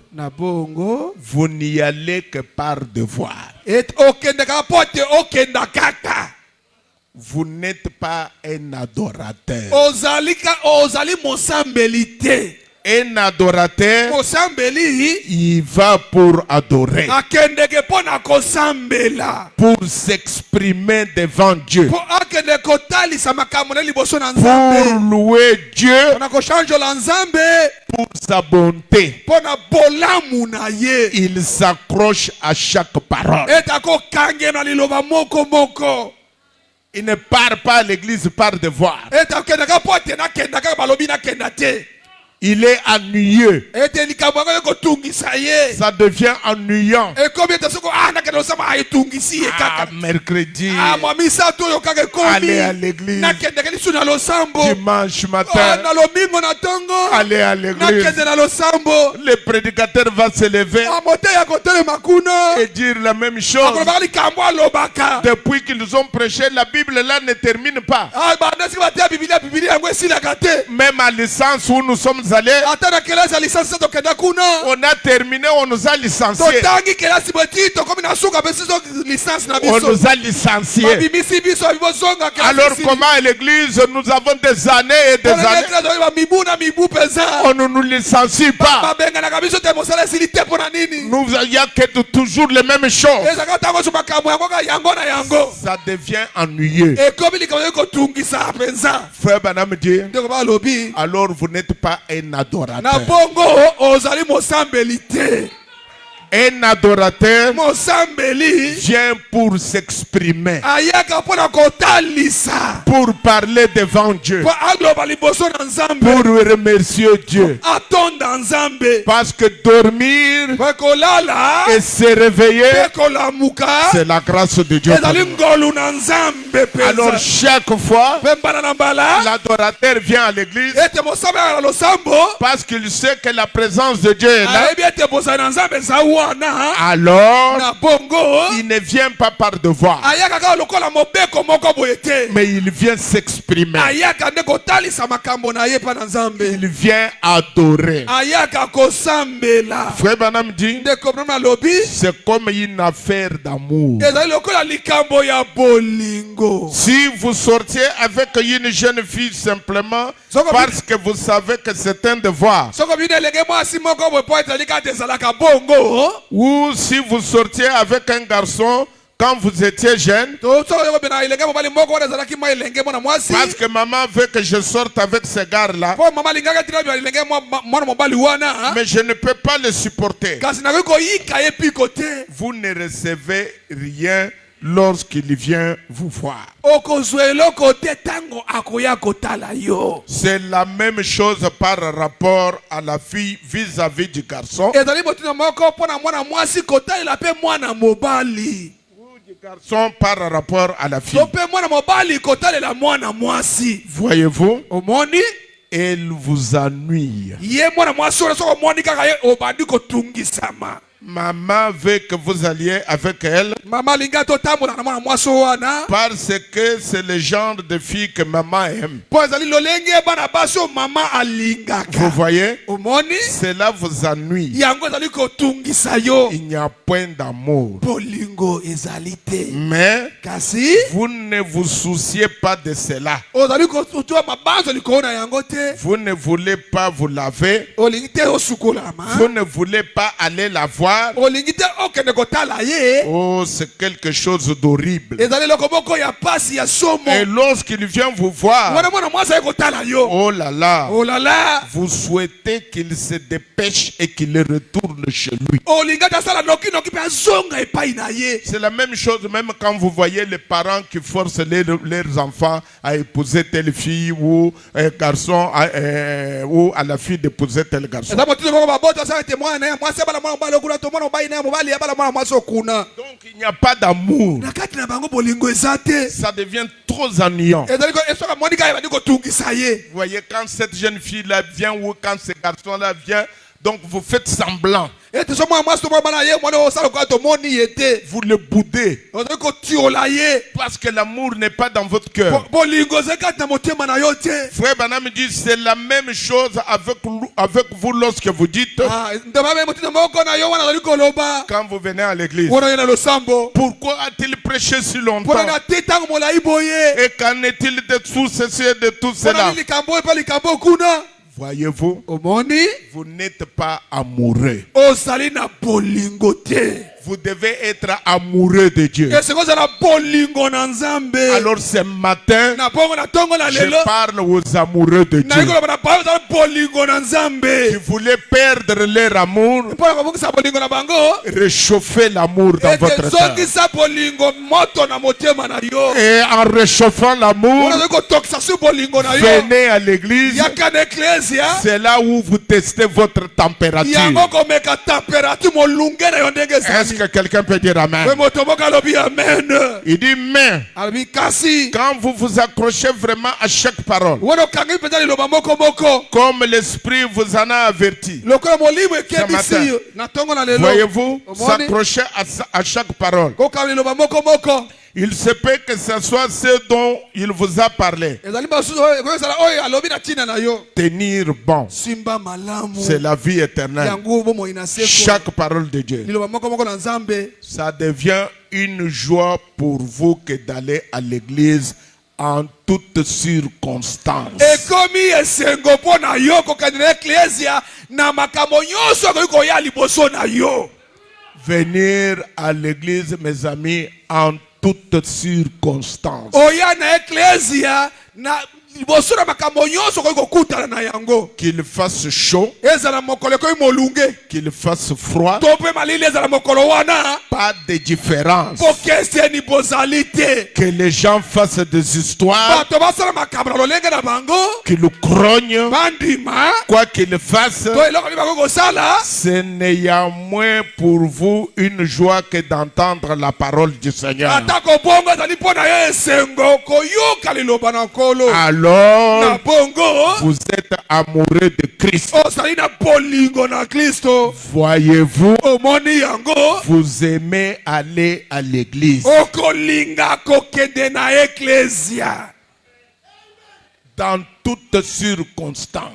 vous n'y allez que par devoir. Vous n'êtes pas un adorateur. Un adorateur, il va pour adorer, pour s'exprimer devant Dieu, pour louer Dieu pour sa bonté. Il s'accroche à chaque parole. Il ne part pas à l'église par devoir. Il est ennuyeux. Ça devient ennuyant. Mercredi, aller à l'église. Dimanche matin, aller à l'église. Le prédicateur va se lever et dire la même chose. Depuis qu'ils ont prêché, la Bible là ne termine pas. Même à l'essence où nous sommes allés, on a terminé, on nous a licenciés. On nous a licenciés. Alors comment à l'église nous avons des années et des années, on ne nous licencie pas. Il n'y a que toujours les mêmes choses. Ça devient ennuyeux. Frère Branham dit, alors vous n'êtes pas un adorateur. Un adorateur vient pour s'exprimer, pour parler devant Dieu, pour remercier Dieu. Parce que dormir et se réveiller, c'est la grâce de Dieu. Alors chaque fois, l'adorateur vient à l'église parce qu'il sait que la présence de Dieu est là. Alors, il ne vient pas par devoir, mais il vient s'exprimer. Il vient adorer. Frère Branham dit, c'est comme une affaire d'amour. Si vous sortiez avec une jeune fille simplement parce que vous savez que c'est un devoir, ou si vous sortiez avec un garçon quand vous étiez jeune, parce que maman veut que je sorte avec ce gars-là, mais je ne peux pas le supporter. Vous ne recevez rien lorsqu'il vient vous voir. C'est la même chose par rapport à la fille vis-à-vis du garçon. Garçon par rapport à la fille. Voyez-vous, elle vous ennuie. Maman veut que vous alliez avec elle parce que c'est le genre de fille que maman aime. Vous voyez? Cela vous ennuie. Il n'y a point d'amour. Mais vous ne vous souciez pas de cela. Vous ne voulez pas vous laver. Vous ne voulez pas aller la voir. Oh, c'est quelque chose d'horrible. Et lorsqu'il vient vous voir, oh là là, vous souhaitez qu'il se dépêche et qu'il retourne chez lui. C'est la même chose même quand vous voyez les parents qui forcent leurs enfants à épouser telle fille ou un garçon ou à la fille d'épouser tel garçon. Donc il n'y a pas d'amour. Ça devient trop ennuyant. Vous voyez, quand cette jeune fille là vient ou quand ce garçon là vient, donc vous faites semblant. Vous le boudez. Parce que l'amour n'est pas dans votre cœur. Frère Branham dit c'est la même chose avec vous lorsque vous dites quand vous venez à l'église. Pourquoi a-t-il prêché si longtemps? Et qu'en est-il de tout ceci et de tout cela? Voyez-vous, vous n'êtes pas amoureux. Vous devez être amoureux de Dieu. Alors ce matin, je parle aux amoureux de Dieu qui voulaient perdre leur amour. Réchauffez l'amour dans votre cœur. Et en réchauffant l'amour, venez à l'église. C'est là où vous testez votre température. Est-ce que quelqu'un peut dire amen? Il dit mais quand vous vous accrochez vraiment à chaque parole, comme l'Esprit vous en a averti ce matin, voyez-vous, s'accrocher à chaque parole. Il se peut que ce soit ce dont il vous a parlé. Tenir bon, c'est la vie éternelle. Chaque parole de Dieu. Ça devient une joie pour vous que d'aller à l'église en toutes circonstances. Venir à l'église, mes amis, en toutes circonstances. Qu'il fasse chaud, qu'il fasse froid, pas de différence. Que les gens fassent des histoires, qu'ils grognent, quoi qu'ils fassent, ce n'est moins pour vous une joie que d'entendre la parole du Seigneur. Alors, vous êtes amoureux de Christ. Voyez-vous, vous aimez aller à l'église. Dans toutes circonstances.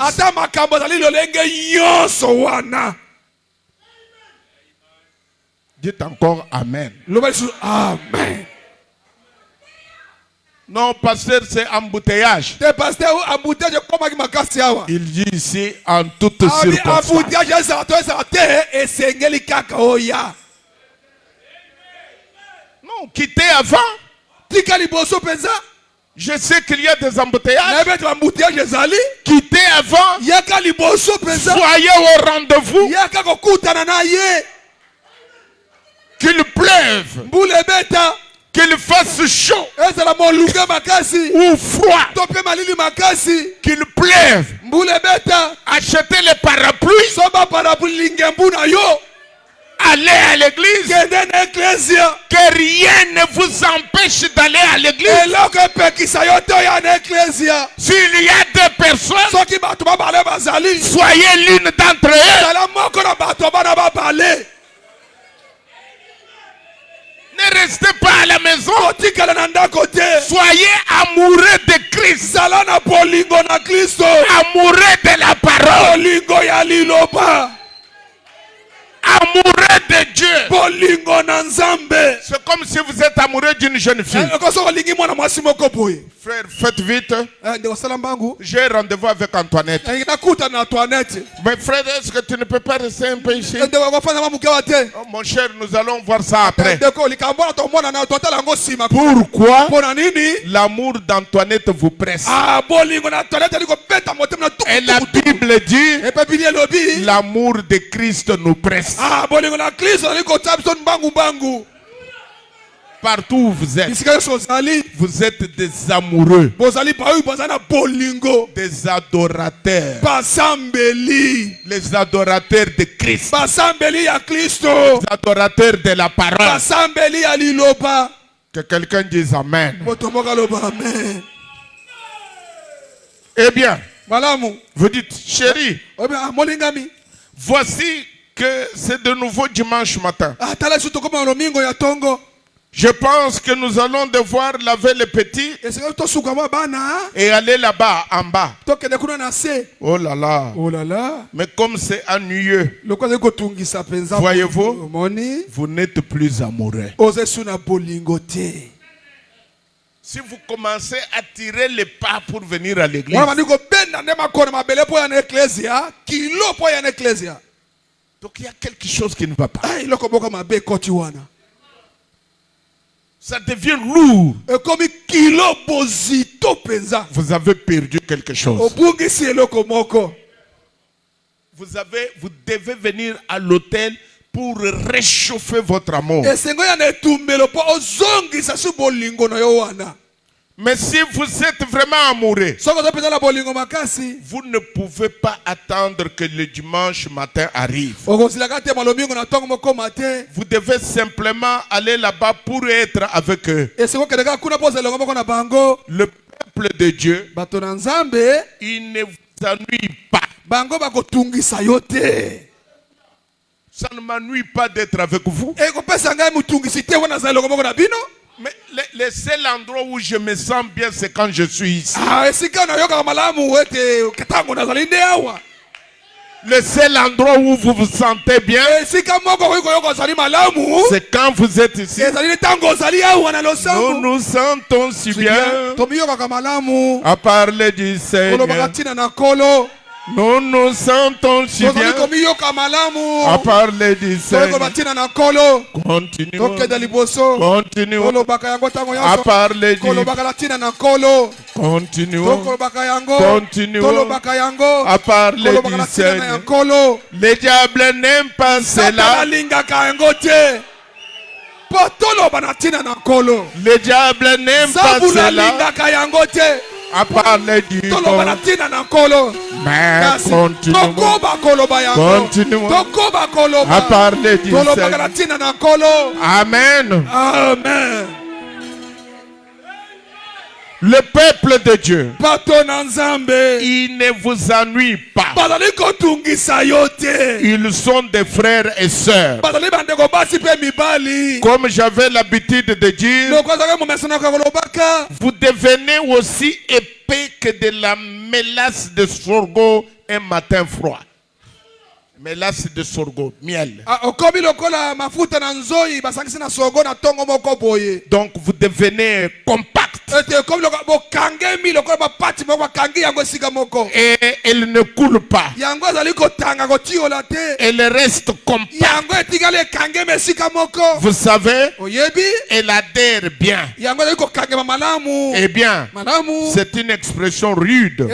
Dites encore Amen. Amen. Non, pasteur, c'est embouteillage. Il dit ici en toutes circonstances. Non, quittez avant. Je sais qu'il y a des embouteillages. Quittez avant. Soyez au rendez-vous. Qu'il pleuve. Qu'il fasse chaud ou froid, qu'il pleuve, achetez les parapluies, allez à l'église, que rien ne vous empêche d'aller à l'église. S'il y a deux personnes, soyez l'une d'entre elles. Ne restez pas à la maison. Soyez amoureux de Christ. Amoureux de la parole. Amoureux de Dieu. C'est comme si vous êtes amoureux d'une jeune fille. Frère, faites vite. J'ai rendez-vous avec Antoinette. Mais frère, est-ce que tu ne peux pas rester un peu ici? Oh, mon cher, nous allons voir ça après. Pourquoi l'amour d'Antoinette vous presse? Et la Bible dit l'amour de Christ nous presse. Partout où vous êtes des amoureux, des adorateurs, les adorateurs de Christ, les adorateurs de la parole. Que quelqu'un dise Amen. Eh bien, vous dites, chérie, voici que c'est de nouveau dimanche matin. Je pense que nous allons devoir laver les petits et aller là-bas, en bas. Oh là là. Mais comme c'est ennuyeux, voyez-vous, vous n'êtes plus amoureux. Si vous commencez à tirer les pas pour venir à l'église, donc il y a quelque chose qui ne va pas. Ça devient lourd. Vous avez perdu quelque chose. Vous devez venir à l'hôtel pour réchauffer votre amour. Mais si vous êtes vraiment amoureux, vous ne pouvez pas attendre que le dimanche matin arrive. Vous devez simplement aller là-bas pour être avec eux. Le peuple de Dieu, il ne vous ennuie pas. Ça ne m'ennuie pas d'être avec vous. Mais le seul endroit où je me sens bien, c'est quand je suis ici. Le seul endroit où vous vous sentez bien, c'est quand vous êtes ici. Nous nous sentons si bien à parler du Seigneur. Nous nous sentons si bien à parler du Seigneur. Continuons à parler du Seigneur. Continuons à parler du Seigneur. Le diable n'aime pas cela. Le diable n'aime pas cela. À parler du mais continuons à parler du Seigneur. Amen. Amen. Le peuple de Dieu, il ne vous ennuie pas. Ils sont des frères et sœurs. Comme j'avais l'habitude de dire, vous devenez aussi épais que de la mélasse de sorgho un matin froid. Mélasse de sorgho, miel. Donc vous devenez compact. Et elle ne coule pas. Elle reste compacte. Vous savez, elle adhère bien. Eh bien, c'est une expression rude.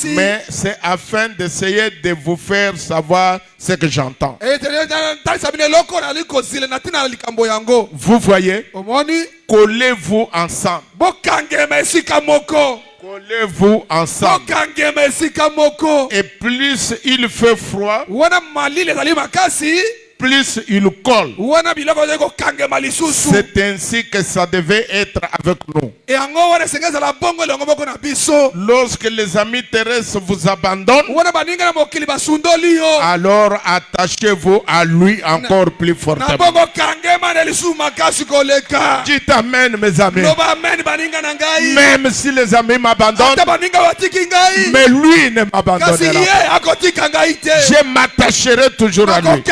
Mais c'est afin d'essayer de vous faire savoir ce que j'entends. Vous voyez, collez-vous ensemble. Collez-vous ensemble. Et plus il fait froid, plus il colle. C'est ainsi que ça devait être avec nous. Lorsque les amis terrestres vous abandonnent, alors attachez-vous à lui encore plus fortement. Dites amen, mes amis. Même si les amis m'abandonnent, mais lui ne m'abandonnera pas. Je m'attacherai toujours à lui.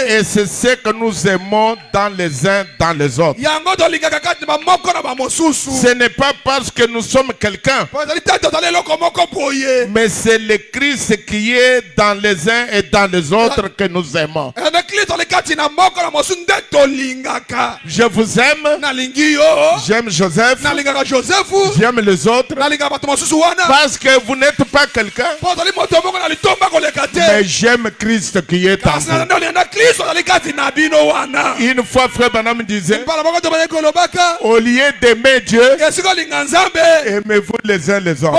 Et c'est ce que nous aimons dans les uns dans les autres. Ce n'est pas parce que nous sommes quelqu'un, mais c'est le Christ qui est dans les uns et dans les autres que nous aimons. Je vous aime. J'aime Joseph. J'aime les autres. Parce que vous n'êtes pas quelqu'un, mais j'aime Christ qui est en vous. Une fois frère Branham disait, au lieu d'aimer Dieu, aimez-vous les uns les autres.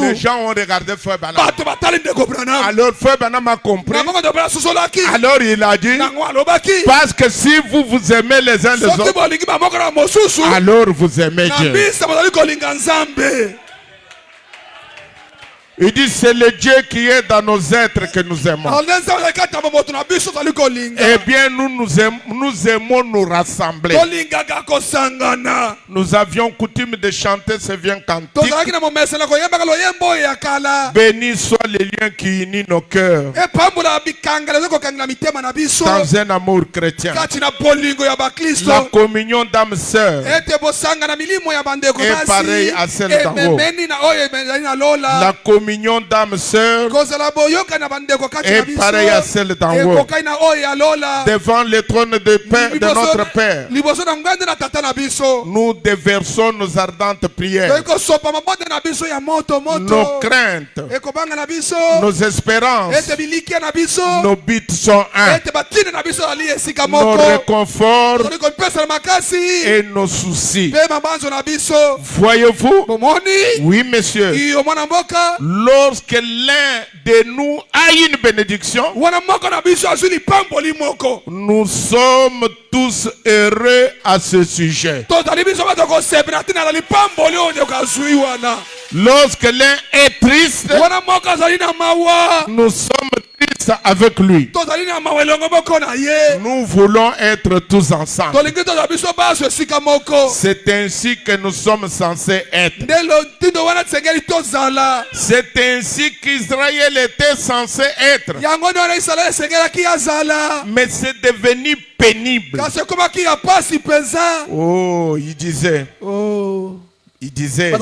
Les gens ont regardé frère Branham. Alors frère Branham a compris. Alors il a dit, parce que si vous vous aimez les uns les autres, alors vous aimez Dieu. Il dit c'est le Dieu qui est dans nos êtres que nous aimons. Eh bien nous aimons nous rassembler. Nous avions coutume de chanter ce vieux cantique. Béni soit le lien qui unit nos cœurs dans un amour chrétien. La communion d'âme sœur est pareille à celle d'en haut. La communion d'âme sœur est pareille à celle d'en haut. Devant le trône de notre Père, nous déversons nos ardentes prières, nos craintes, nos espérances, nos buts sont un, nos réconforts et nos soucis. Voyez-vous? Oui, monsieur. Lorsque l'un de nous a une bénédiction, nous sommes tous heureux à ce sujet. Lorsque l'un est triste, nous sommes tristes avec lui. Nous voulons être tous ensemble. C'est ainsi que nous sommes censés être. C'est ainsi qu'Israël était censé être. Mais c'est devenu pénible. Oh, il disait. Il disait,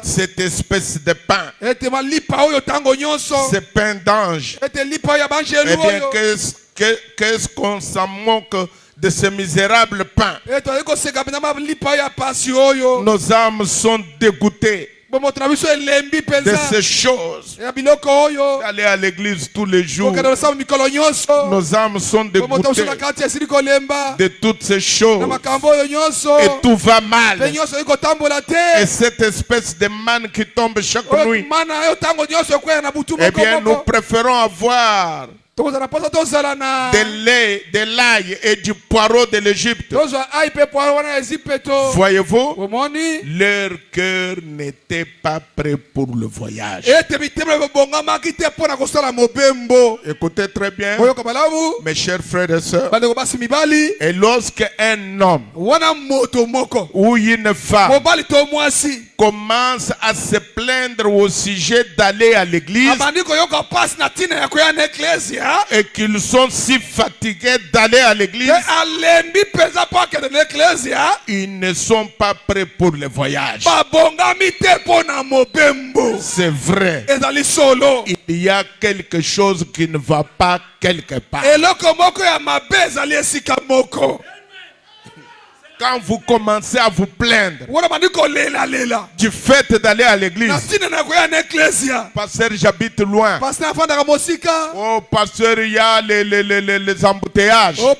cette espèce de pain, ce pain d'ange, eh bien, qu'est-ce qu'on s'en moque de ce misérable pain? Nos âmes sont dégoûtées de ces choses. Aller à l'église tous les jours, nos âmes sont dégoûtées de toutes ces choses et tout va mal. Et cette espèce de manne qui tombe chaque nuit, eh bien nous préférons avoir de lait, de l'ail et du poireau de l'Égypte. Voyez-vous, leur cœur n'était pas prêt pour le voyage. Écoutez très bien, mes chers frères et sœurs. Et lorsque un homme ou une femme commence à se plaindre au sujet d'aller à l'église, et qu'ils sont si fatigués d'aller à l'église, ils ne sont pas prêts pour le voyage. C'est vrai. Il y a quelque chose qui ne va pas quelque part. Quand vous commencez à vous plaindre du fait d'aller à l'église, pasteur, j'habite loin. Oh, pasteur, il y a les embouteillages. Oh,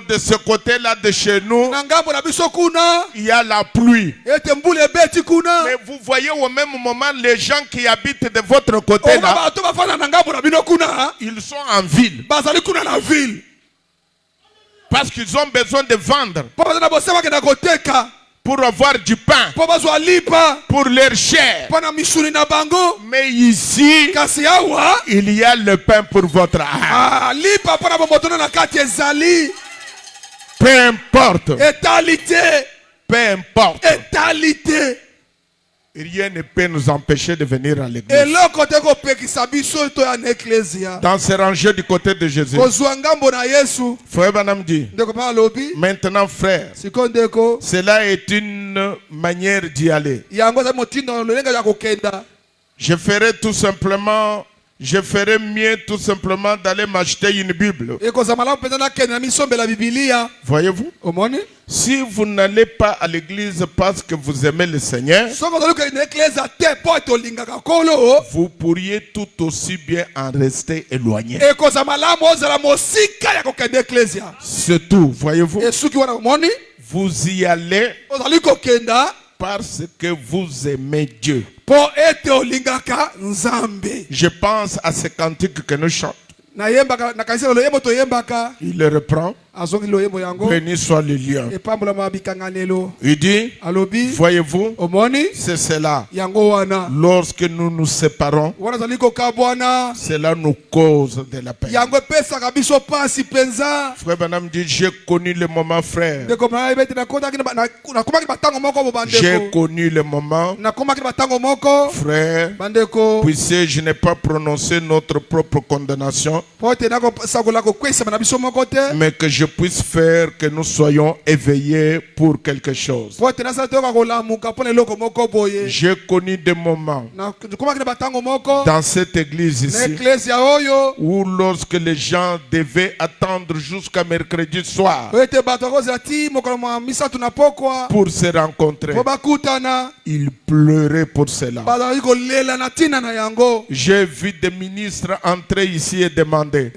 de ce côté-là de chez nous, il y a la pluie. Mais vous voyez au même moment les gens qui habitent de votre côté-là, ils sont en ville. Parce qu'ils ont besoin de vendre pour avoir du pain, pour leur chair. Mais ici, il y a le pain pour votre âme. Peu importe. Peu importe. Rien ne peut nous empêcher de venir à l'église. Dans ces rangées du côté de Jésus. Frère Banam dit, maintenant frère, cela est une manière d'y aller. Je ferais mieux tout simplement d'aller m'acheter une Bible. Voyez-vous? Si vous n'allez pas à l'église parce que vous aimez le Seigneur, vous pourriez tout aussi bien en rester éloigné. C'est tout, voyez-vous? Vous y allez parce que vous aimez Dieu. Je pense à ce cantique que nous chantons. Il le reprend. Béni soit le lion. Il dit, voyez-vous, c'est cela. Lorsque nous nous séparons, cela nous cause de la peine. Frère Banam dit, j'ai connu le moment, frère. J'ai connu le moment, frère, puisque je n'ai pas prononcé notre propre condamnation, mais que je puisse faire que nous soyons éveillés pour quelque chose. J'ai connu des moments dans cette église ici où lorsque les gens devaient attendre jusqu'à mercredi soir pour se rencontrer, ils pleuraient pour cela. J'ai vu des ministres entrer ici et demander,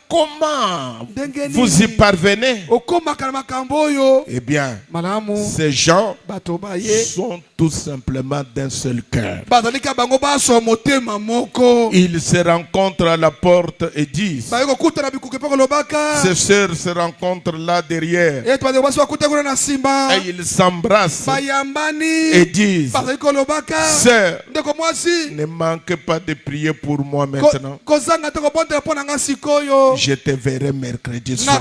comment vous y parvenez? Eh bien, ces gens sont tout simplement d'un seul cœur. Ils se rencontrent à la porte et disent, ces sœurs se rencontrent là derrière et ils s'embrassent et disent, sœur, ne manque pas de prier pour moi maintenant. Je te verrai mercredi soir.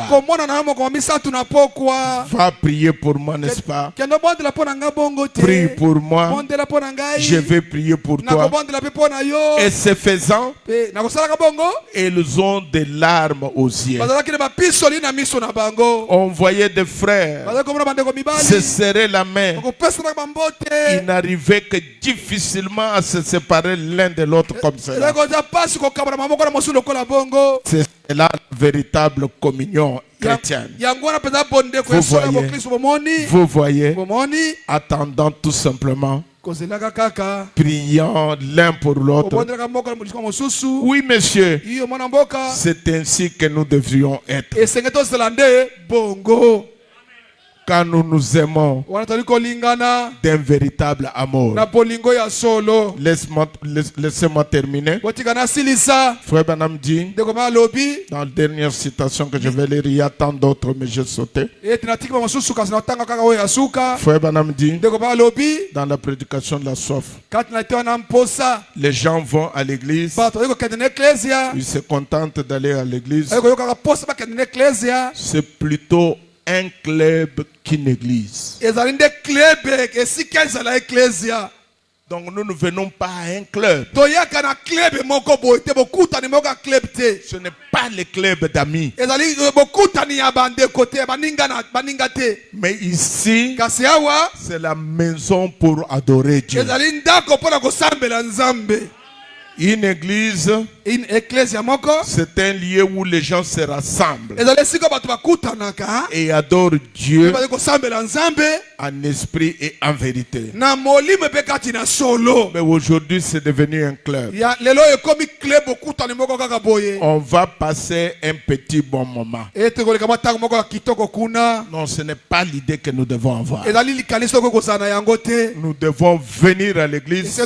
Va prier pour moi, n'est-ce pas? Prie pour moi. Je vais prier pour toi. Et ce faisant, ils ont des larmes aux yeux. On voyait des frères se serrer la main. Ils n'arrivaient que difficilement à se séparer l'un de l'autre comme cela. C'est là la véritable communion chrétienne. Vous voyez, attendant tout simplement, priant l'un pour l'autre. Oui, monsieur, c'est ainsi que nous devrions être. Quand nous nous aimons d'un véritable amour. Laissez-moi terminer. Frère Banam dit, dans la dernière citation que je vais lire, il y a tant d'autres, mais j'ai sauté. Frère Banam dit, dans la prédication de la soif, les gens vont à l'église, ils se contentent d'aller à l'église. C'est plutôt un club qu'une église. Donc nous ne venons pas à un club. Ce n'est pas le club d'amis. Mais ici, c'est la maison pour adorer Dieu. Une église C'est un lieu où les gens se rassemblent et adorent Dieu en esprit et en vérité. Mais aujourd'hui, c'est devenu un club. On va passer un petit bon moment. Non, ce n'est pas l'idée que nous devons avoir. Nous devons venir à l'église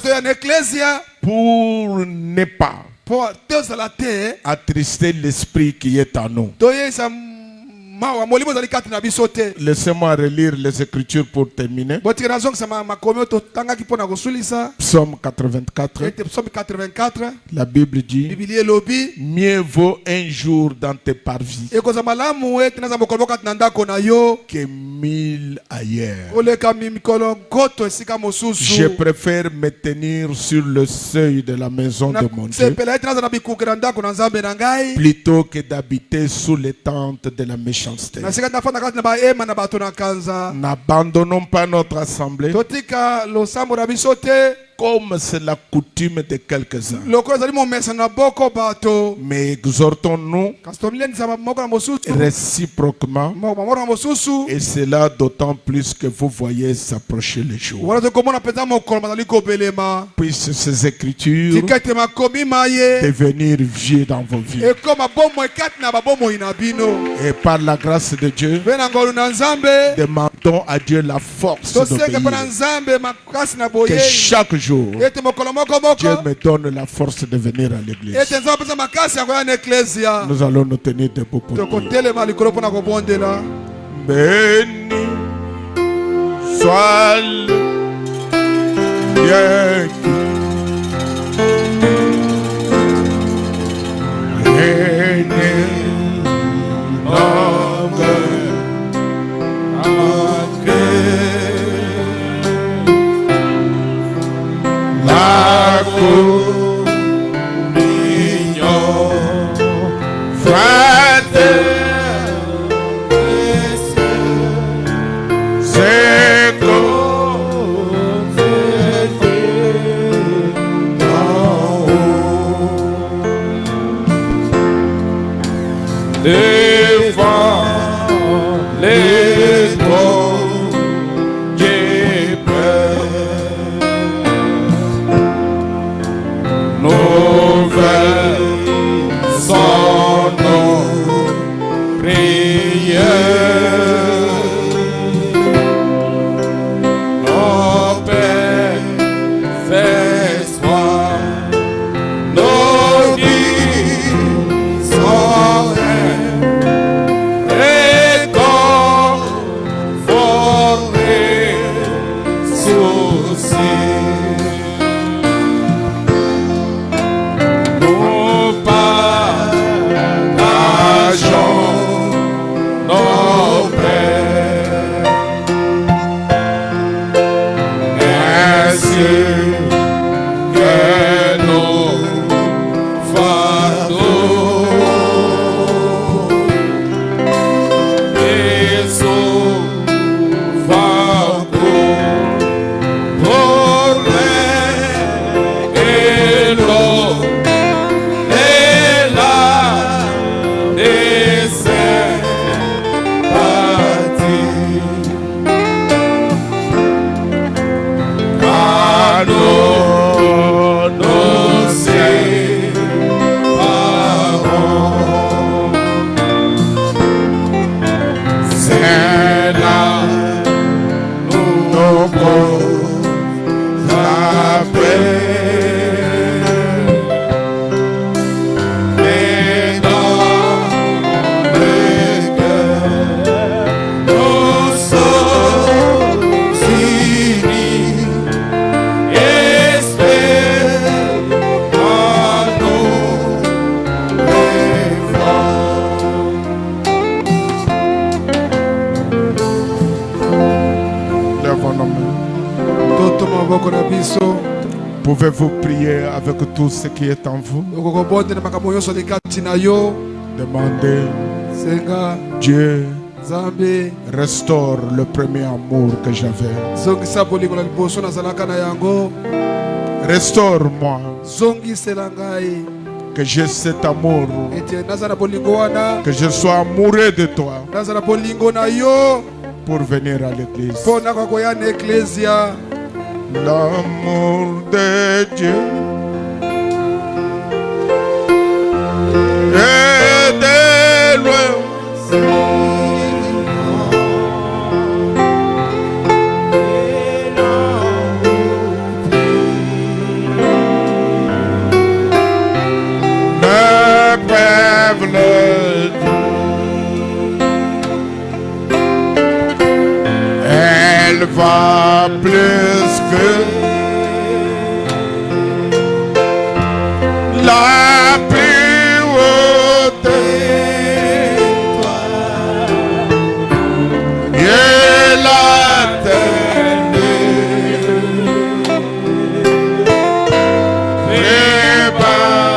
pour ne pas attrister l'esprit qui est en nous. Laissez-moi relire les Écritures pour terminer. Psaume 84. La Bible dit: mieux vaut un jour dans tes parvis que 1000 ailleurs. Je préfère me tenir sur le seuil de la maison de mon Dieu plutôt que d'habiter sous les tentes de la méchanceté. N'abandonnons pas notre assemblée comme c'est la coutume de quelques-uns, mais exhortons-nous réciproquement, et cela d'autant plus que vous voyez s'approcher les jours. Puissent ces Écritures devenir vieux dans vos vies, et par la grâce de Dieu, demandons à Dieu la force d'obéir. Que chaque jour, Dieu me donne la force de venir à l'église. Nous allons nous tenir debout pour Dieu. Béni soit le Dieu devant les trônes du peuple, nouvelles sont nos prières, nos pères fais soir, nos vies sont Pouvez-vous prier avec tout ce qui est en vous? Demandez, Dieu, restaure le premier amour que j'avais. Restaure-moi Que j'ai cet amour. Que je sois amoureux de toi. Pour venir à l'église. L'amour de Dieu est de loin. Elle va plus que la plus haute et la terre et bas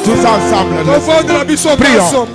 tous ensemble. Prions.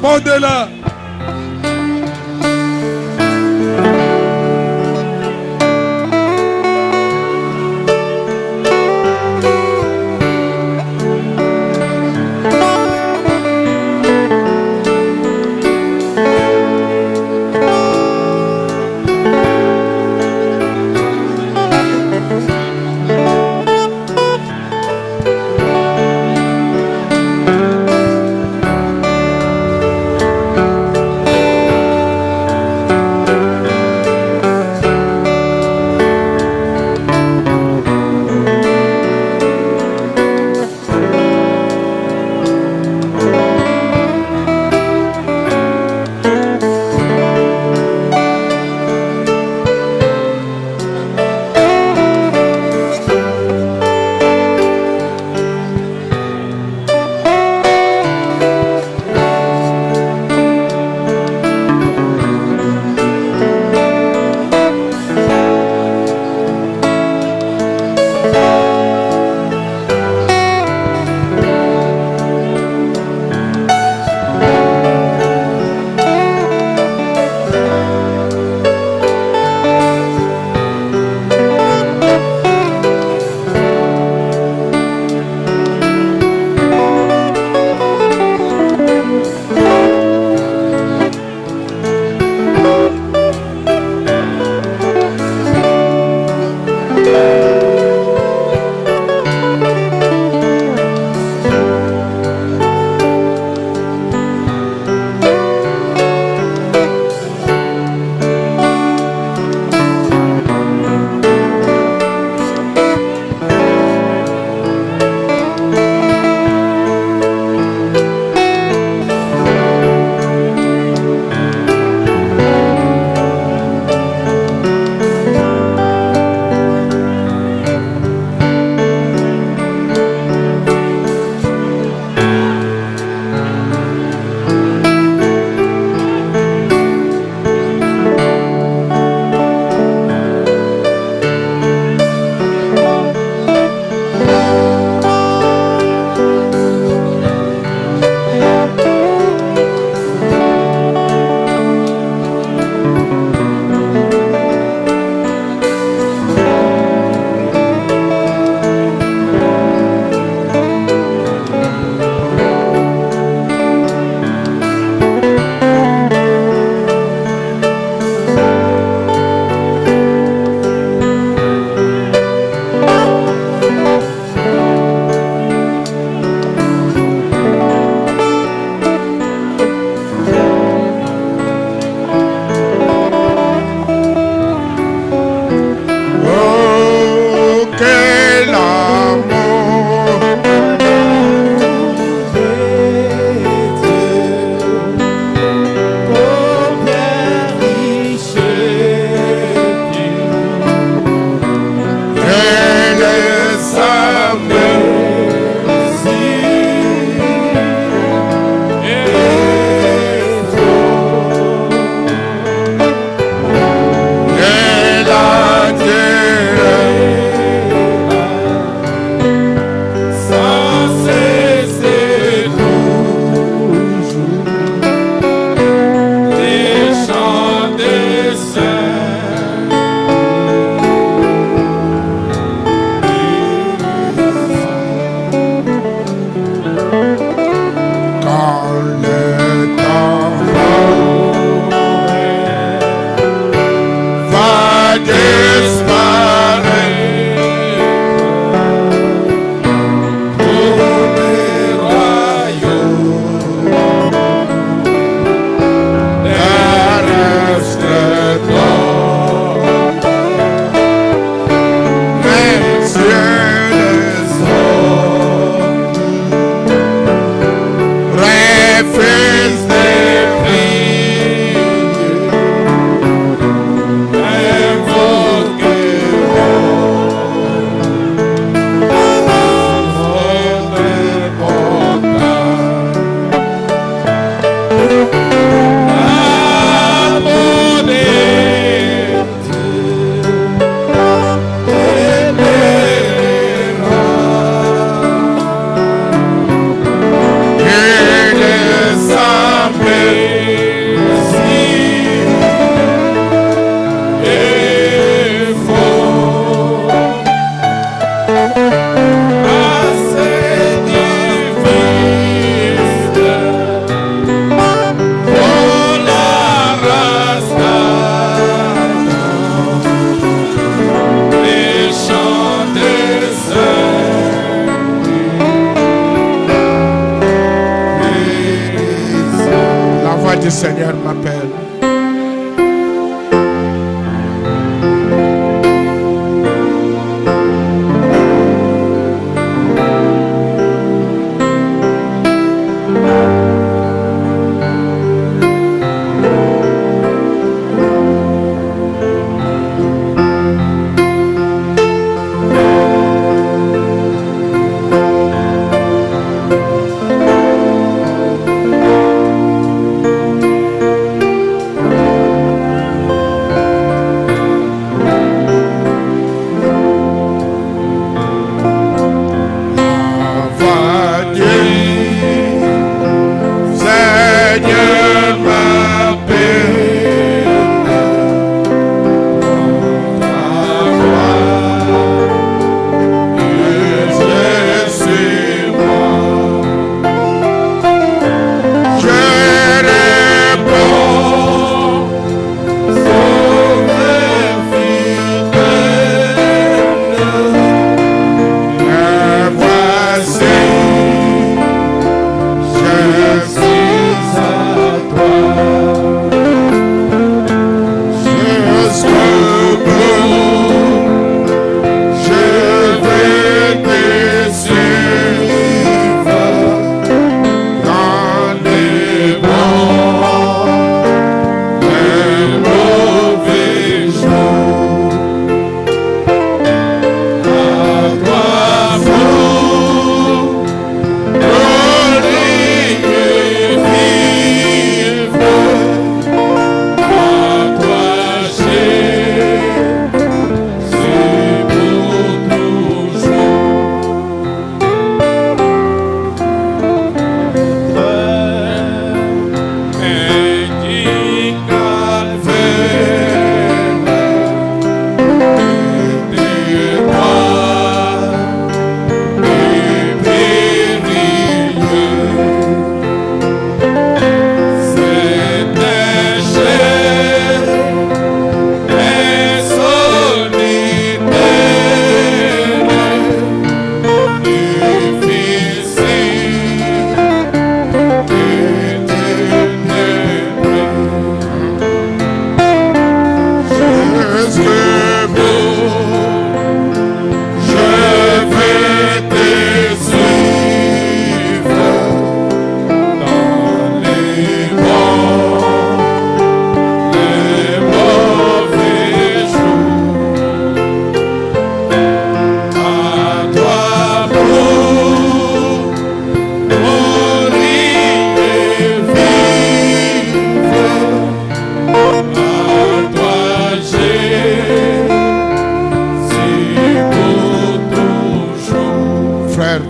Seigneur m'appelle.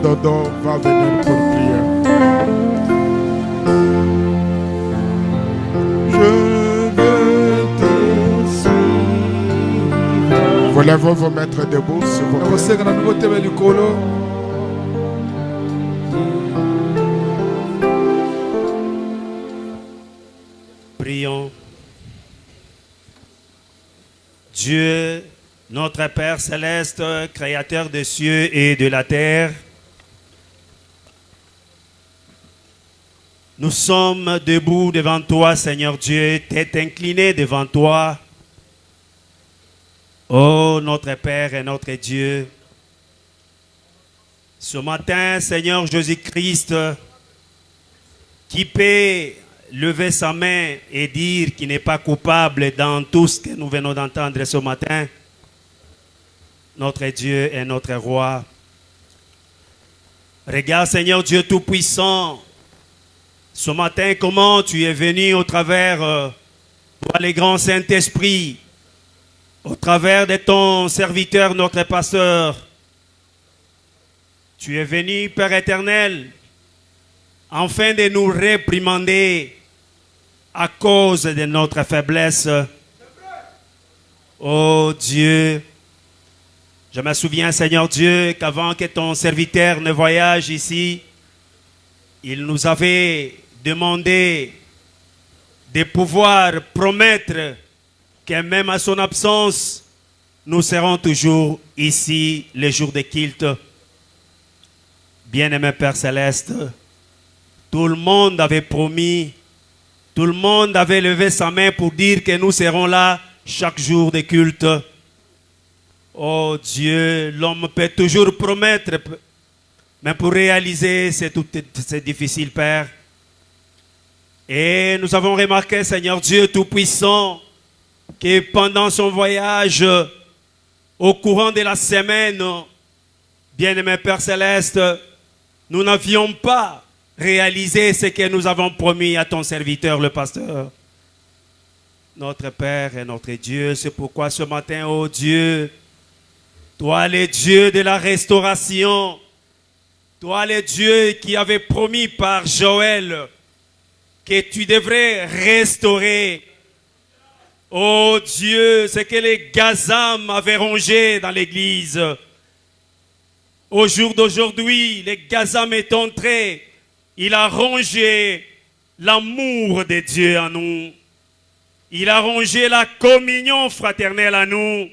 Dodo va venir pour prier. Je veux te suivre. Voulez-vous vous mettre debout s'il vous plaît? Prions. Dieu, notre Père céleste, créateur des cieux et de la terre, nous sommes debout devant toi, Seigneur Dieu, tête inclinée devant toi. Oh, notre Père et notre Dieu, ce matin, Seigneur Jésus-Christ, qui peut lever sa main et dire qu'il n'est pas coupable dans tout ce que nous venons d'entendre ce matin, notre Dieu et notre Roi. Regarde, Seigneur Dieu Tout-Puissant, ce matin, comment tu es venu au travers toi, le grand Saint-Esprit, au travers de ton serviteur, notre pasteur. Tu es venu, Père éternel, afin de nous réprimander à cause de notre faiblesse. Oh Dieu, je me souviens, Seigneur Dieu, qu'avant que ton serviteur ne voyage ici, il nous avait demandé de pouvoir promettre que même à son absence, nous serons toujours ici les jours de culte. Bien-aimé Père Céleste, tout le monde avait promis Tout le monde avait levé sa main pour dire que nous serons là chaque jour de culte. Oh Dieu, l'homme peut toujours promettre, mais pour réaliser, c'est difficile, Père. Et nous avons remarqué, Seigneur Dieu Tout-Puissant, que pendant son voyage, au courant de la semaine, bien-aimé Père Céleste, nous n'avions pas réalisé ce que nous avons promis à ton serviteur, le pasteur. Notre Père et notre Dieu, c'est pourquoi ce matin, oh Dieu, toi le Dieu de la restauration, toi le Dieu qui avait promis par Joël que tu devrais restaurer, oh Dieu, ce que les Gazam avaient rongé dans l'église. Au jour d'aujourd'hui, les Gazam est entré, il a rongé l'amour de Dieu en nous. Il a rongé la communion fraternelle à nous.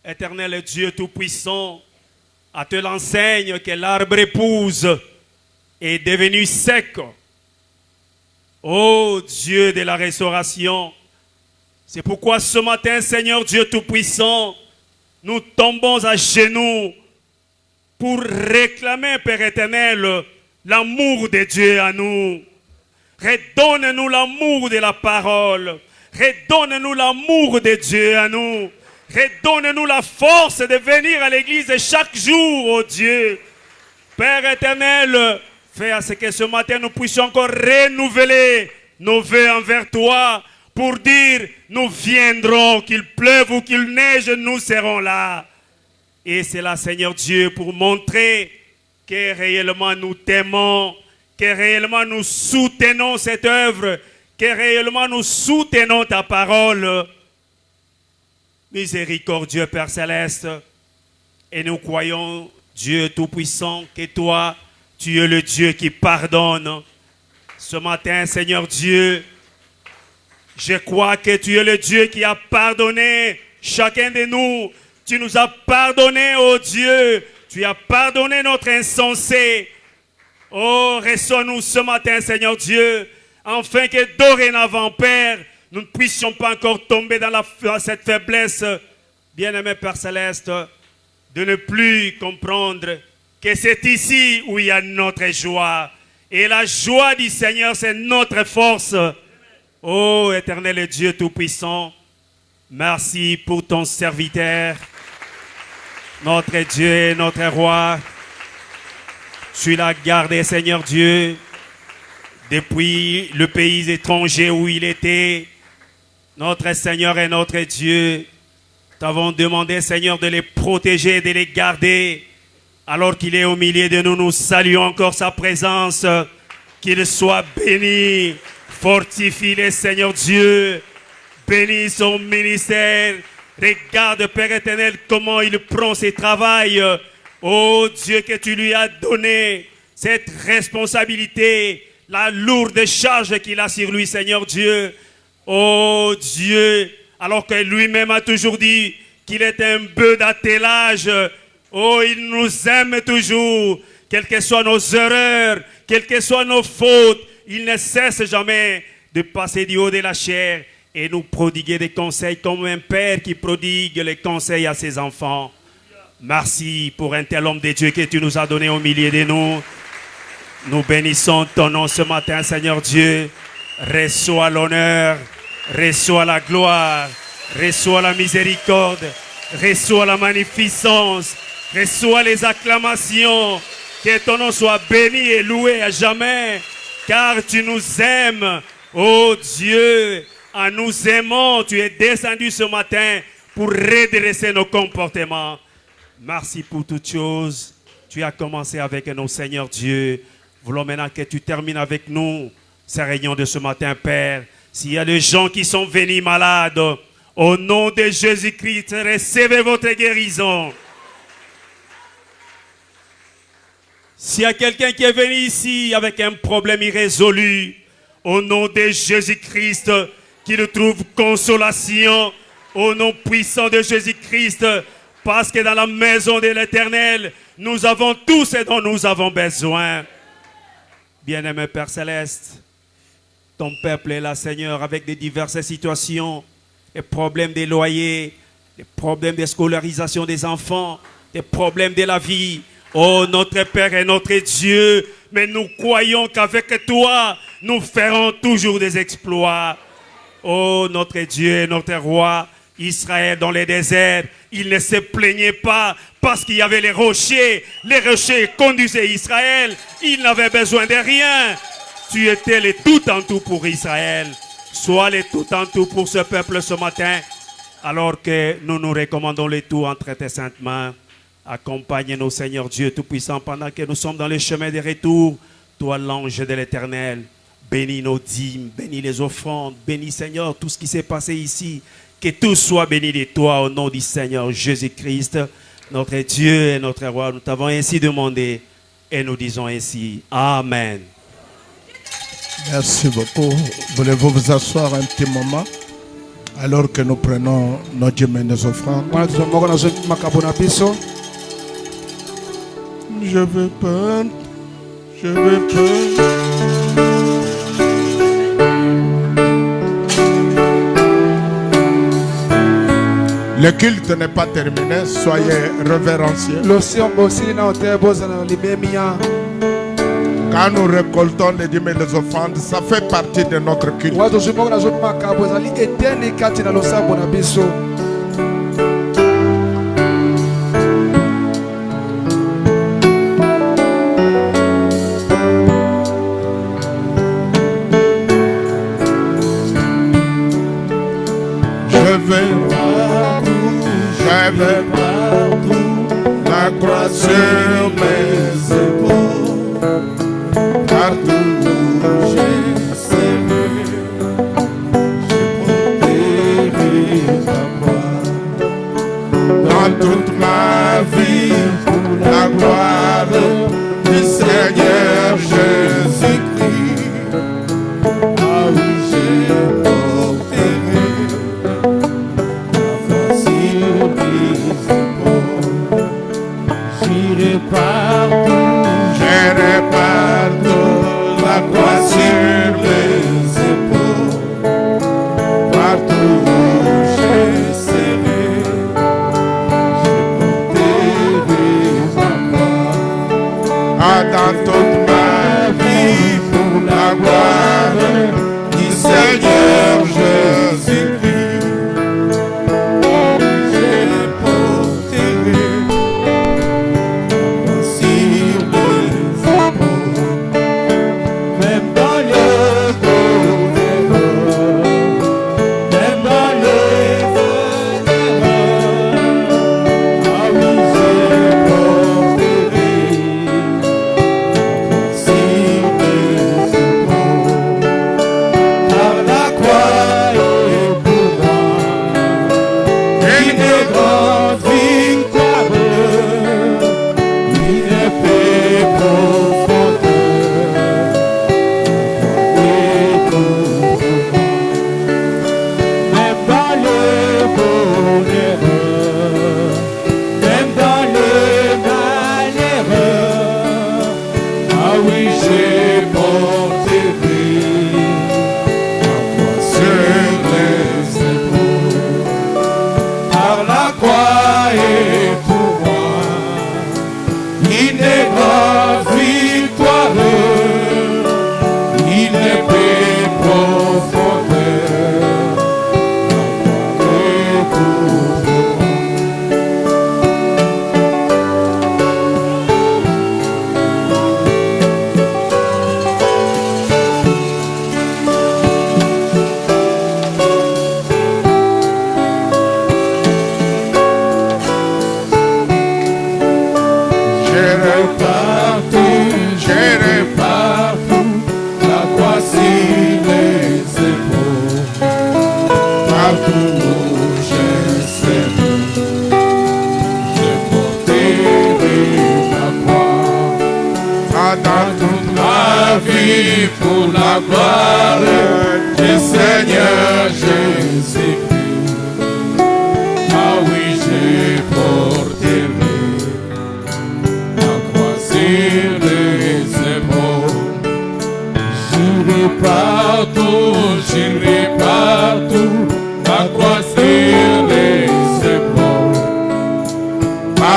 Éternel Dieu Tout-Puissant, à te l'enseigne que l'arbre épouse est devenu sec. Ô Dieu de la restauration, c'est pourquoi ce matin, Seigneur Dieu Tout-Puissant, nous tombons à genoux pour réclamer, Père éternel, l'amour de Dieu à nous. Redonne-nous l'amour de la parole. Redonne-nous l'amour de Dieu à nous. Redonne-nous la force de venir à l'église chaque jour, oh Dieu. Père éternel, fais à ce que ce matin nous puissions encore renouveler nos vœux envers toi pour dire, nous viendrons, qu'il pleuve ou qu'il neige, nous serons là. Et c'est là, Seigneur Dieu, pour montrer que réellement nous t'aimons, que réellement nous soutenons cette œuvre, que réellement nous soutenons ta parole. Miséricordieux Père Céleste, et nous croyons, Dieu Tout-Puissant, que toi, tu es le Dieu qui pardonne. Ce matin, Seigneur Dieu, je crois que tu es le Dieu qui a pardonné chacun de nous. Tu nous as pardonné, oh Dieu. Tu as pardonné notre insensé. Oh, reçois-nous ce matin, Seigneur Dieu, afin que dorénavant, Père, nous ne puissions pas encore tomber dans cette faiblesse, bien-aimé Père Céleste, de ne plus comprendre que c'est ici où il y a notre joie. Et la joie du Seigneur, c'est notre force. Oh, éternel Dieu Tout-Puissant, merci pour ton serviteur, notre Dieu, notre Roi. Tu l'as gardé, Seigneur Dieu, depuis le pays étranger où il était. Notre Seigneur et notre Dieu, t'avons demandé, Seigneur, de les protéger, de les garder. Alors qu'il est au milieu de nous, nous saluons encore sa présence. Qu'il soit béni, fortifie-les, Seigneur Dieu. Bénis son ministère. Regarde, Père éternel, comment il prend ses travails. Oh Dieu, que tu lui as donné cette responsabilité, la lourde charge qu'il a sur lui, Seigneur Dieu. Oh Dieu, alors que lui-même a toujours dit qu'il est un bœuf d'attelage. Oh, il nous aime toujours, quelles que soient nos erreurs, quelles que soient nos fautes. Il ne cesse jamais de passer du haut de la chair et nous prodiguer des conseils comme un père qui prodigue les conseils à ses enfants. Merci pour un tel homme de Dieu que tu nous as donné au milieu de nous. Nous bénissons ton nom ce matin, Seigneur Dieu. Reçois l'honneur, reçois la gloire, reçois la miséricorde, reçois la magnificence, reçois les acclamations. Que ton nom soit béni et loué à jamais, car tu nous aimes, oh Dieu. En nous aimant, tu es descendu ce matin pour redresser nos comportements. Merci pour toutes choses. Tu as commencé avec nous, Seigneur Dieu. Voulons maintenant que tu termines avec nous ces réunions de ce matin, Père. S'il y a des gens qui sont venus malades, au nom de Jésus-Christ, recevez votre guérison. S'il y a quelqu'un qui est venu ici avec un problème irrésolu, au nom de Jésus-Christ, qu'il trouve consolation, au nom puissant de Jésus-Christ, parce que dans la maison de l'Éternel, nous avons tout ce dont nous avons besoin. Bien-aimé Père Céleste, Ton peuple est là, Seigneur, avec des diverses situations, des problèmes des loyers, des problèmes de scolarisation des enfants, des problèmes de la vie. Oh, notre Père et notre Dieu, mais nous croyons qu'avec toi, nous ferons toujours des exploits. Oh, notre Dieu et notre Roi, Israël dans les déserts, il ne se plaignait pas parce qu'il y avait les rochers. Les rochers conduisaient Israël. Il n'avait besoin de rien. Tu étais le tout en tout pour Israël. Sois le tout en tout pour ce peuple ce matin. Alors que nous nous recommandons le tout entre tes saintes mains. Accompagne-nous, Seigneur Dieu Tout-Puissant, pendant que nous sommes dans le chemin de retour. Toi, l'ange de l'Éternel, bénis nos dîmes, bénis les offrandes, bénis, Seigneur, tout ce qui s'est passé ici. Que tout soit béni de toi au nom du Seigneur Jésus-Christ, notre Dieu et notre Roi. Nous t'avons ainsi demandé et nous disons ainsi. Amen. Merci beaucoup. Voulez-vous vous asseoir un petit moment alors que nous prenons nos dîmes et nos offrandes? Je veux pas. Je veux pas. Le culte n'est pas terminé, soyez révérencieux. Quand nous récoltons les dîmes et les offrandes, ça fait partie de notre culte. Je vais partout, la croix sur mes épaules, partout où j'ai serré, j'ai porté ta croix. Dans toute ma vie, pour la gloire du Seigneur Jésus-Christ. Ah oui, j'ai porté j'irai partout, la croix sur mes épaules, partout où j'ai serré, j'ai porté ma croix. Ah, dans toute ma vie, pour la gloire du Seigneur Jésus-Christ. Pour la gloire du Seigneur Jésus-Christ. Ah oui, j'ai porté la croix sur les épaules. J'irai partout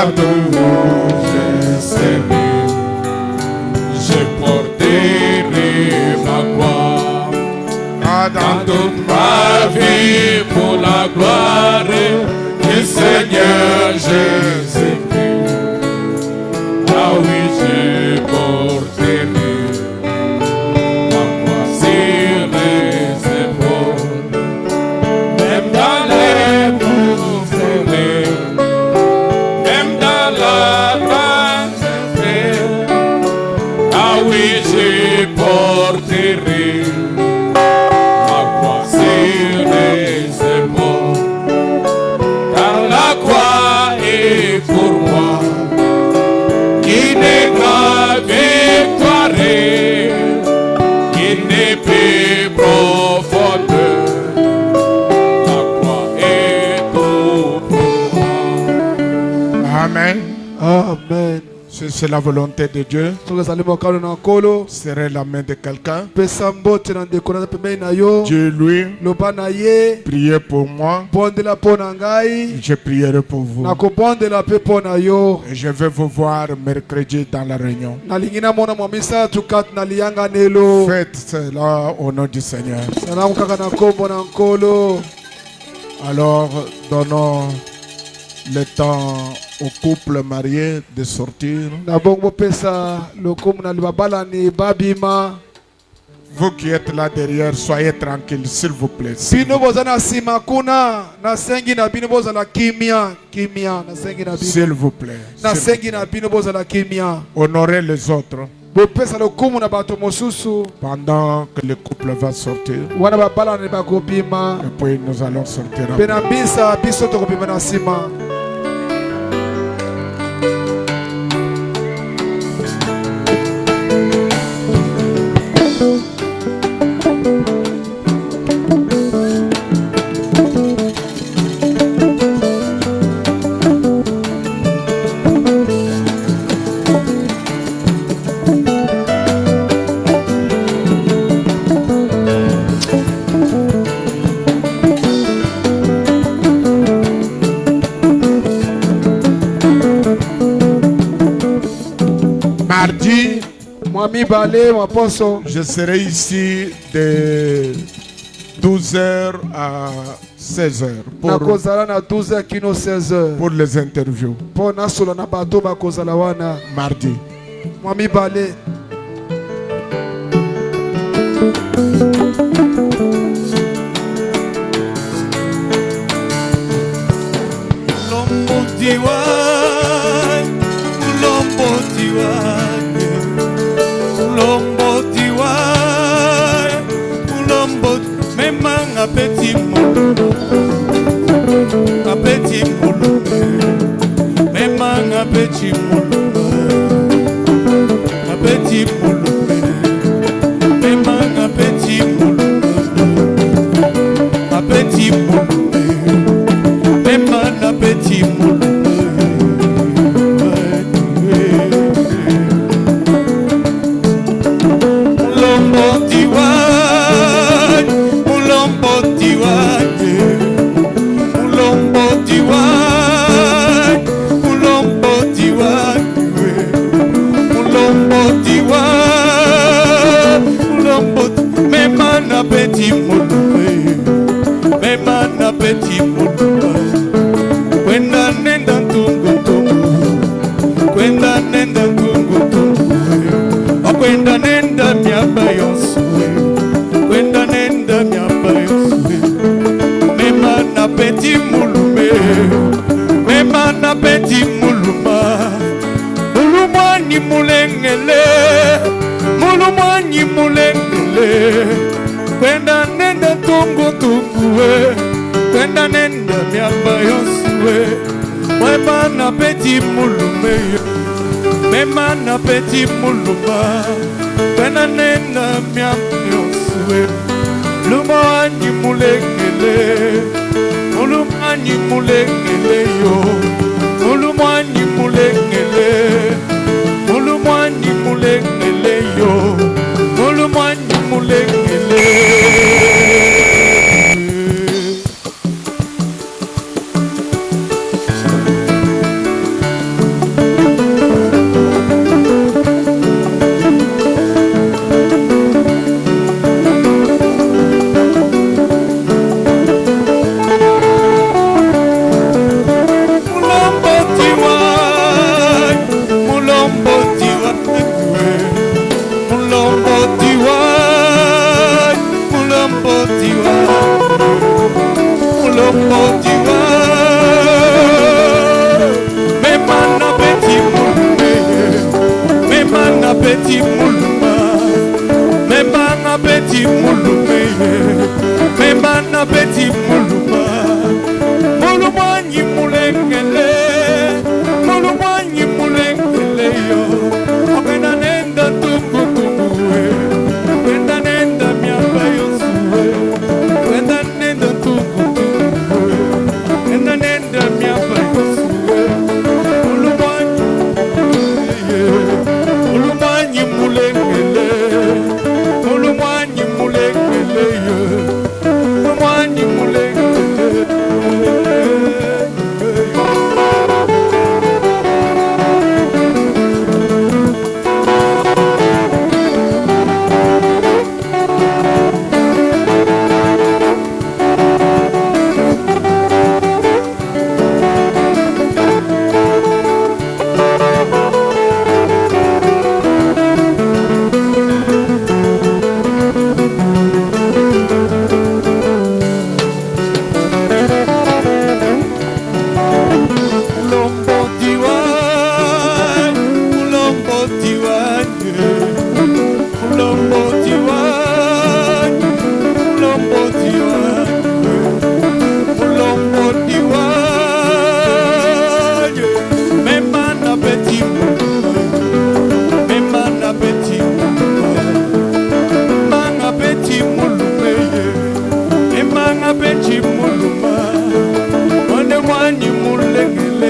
partout où j'ai servi, je porterai ma croix. Dans toute ma vie pour la gloire du Seigneur Jésus-Christ. Ah oui, je porterai ma croix sur les épaules, même dans les bouffées, même dans la tempête. Ah oui, je porterai ma croix sur les épaules, car la croix est pour moi une grande victoire, une épée profonde. La croix est tout pour moi. Amen. Amen. Si c'est la volonté de Dieu, serrer la main de quelqu'un. Dieu lui, priez pour moi. Je prierai pour vous. Et je vais vous voir mercredi dans la réunion. Faites cela au nom du Seigneur. Alors, donnons le temps au couple marié de sortir. Vous qui êtes là derrière, soyez tranquilles, s'il vous plaît. S'il vous plaît. Honorez les autres pendant que le couple va sortir. Et puis nous allons sortir. Mardi, je serai ici de 12h à 16h pour les interviews. Mardi. Petit même un petit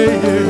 yeah.